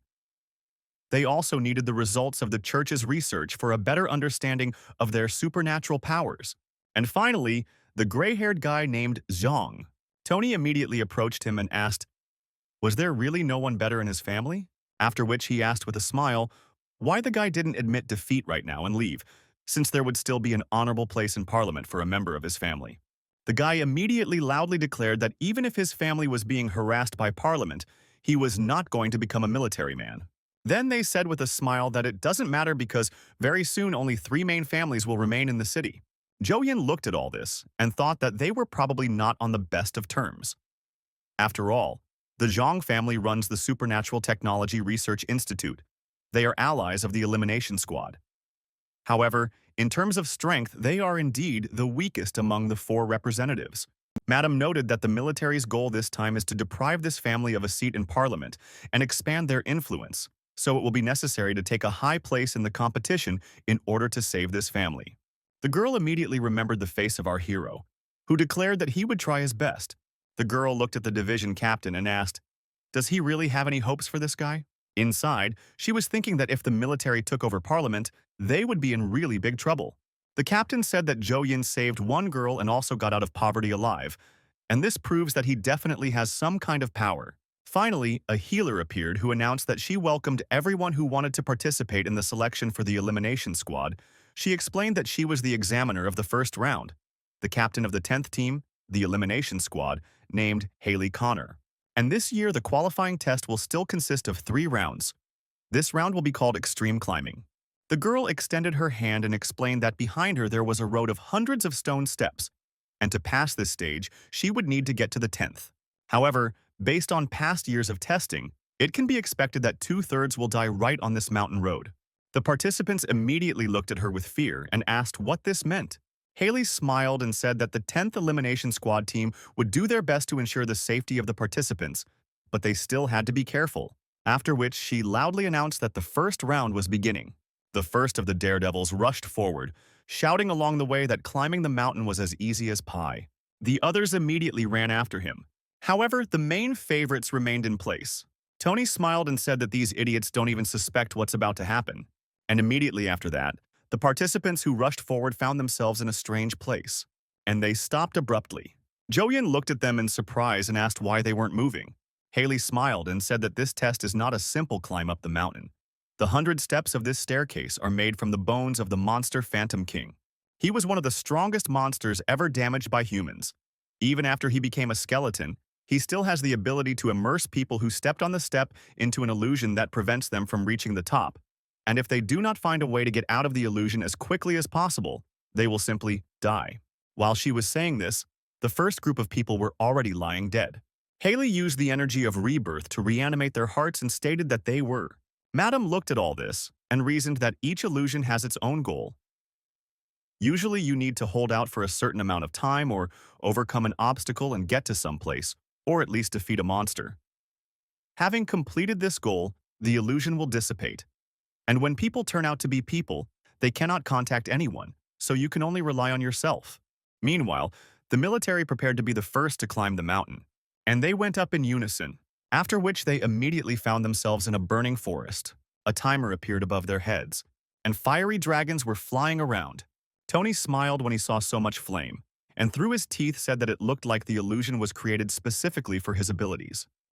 They also needed the results of the church's research for a better understanding of their supernatural powers. And finally, the gray-haired guy named Zhang. Tony immediately approached him and asked, was there really no one better in his family? After which he asked with a smile why the guy didn't admit defeat right now and leave, since there would still be an honorable place in Parliament for a member of his family. The guy immediately loudly declared that even if his family was being harassed by Parliament, he was not going to become a military man. Then they said with a smile that it doesn't matter because very soon only 3 main families will remain in the city. Zhou Yin looked at all this and thought that they were probably not on the best of terms. After all, the Zhang family runs the Supernatural Technology Research Institute. They are allies of the Elimination Squad. However, in terms of strength, they are indeed the weakest among the 4 representatives. Madam noted that the military's goal this time is to deprive this family of a seat in Parliament and expand their influence, so it will be necessary to take a high place in the competition in order to save this family. The girl immediately remembered the face of our hero, who declared that he would try his best. The girl looked at the division captain and asked, does he really have any hopes for this guy? Inside, she was thinking that if the military took over Parliament, they would be in really big trouble. The captain said that Zhou Yin saved one girl and also got out of poverty alive, and this proves that he definitely has some kind of power. Finally, a healer appeared who announced that she welcomed everyone who wanted to participate in the selection for the elimination squad. She explained that she was the examiner of the first round. The captain of the 10th team, the elimination squad, named Haley Connor. And this year, the qualifying test will still consist of 3 rounds. This round will be called extreme climbing. The girl extended her hand and explained that behind her there was a road of hundreds of stone steps, and to pass this stage, she would need to get to the 10th. However, based on past years of testing, it can be expected that 2/3 will die right on this mountain road. The participants immediately looked at her with fear and asked what this meant. Haley smiled and said that the 10th Elimination Squad team would do their best to ensure the safety of the participants, but they still had to be careful, after which she loudly announced that the first round was beginning. The first of the daredevils rushed forward, shouting along the way that climbing the mountain was as easy as pie. The others immediately ran after him. However, the main favorites remained in place. Tony smiled and said that these idiots don't even suspect what's about to happen. And immediately after that, the participants who rushed forward found themselves in a strange place, and they stopped abruptly. Zhou Yin looked at them in surprise and asked why they weren't moving. Haley smiled and said that this test is not a simple climb up the mountain. The 100 steps of this staircase are made from the bones of the monster Phantom King. He was one of the strongest monsters ever damaged by humans. Even after he became a skeleton, he still has the ability to immerse people who stepped on the step into an illusion that prevents them from reaching the top. And if they do not find a way to get out of the illusion as quickly as possible, they will simply die. While she was saying this, the first group of people were already lying dead. Haley used the energy of Rebirth to reanimate their hearts and stated that they were. Madam looked at all this and reasoned that each illusion has its own goal. Usually you need to hold out for a certain amount of time or overcome an obstacle and get to some place, or at least defeat a monster. Having completed this goal, the illusion will dissipate. And when people turn out to be people, they cannot contact anyone, so you can only rely on yourself. Meanwhile, the military prepared to be the first to climb the mountain, and they went up in unison, after which they immediately found themselves in a burning forest. A timer appeared above their heads, and fiery dragons were flying around. Tony smiled when he saw so much flame, and through his teeth said that it looked like the illusion was created specifically for his abilities.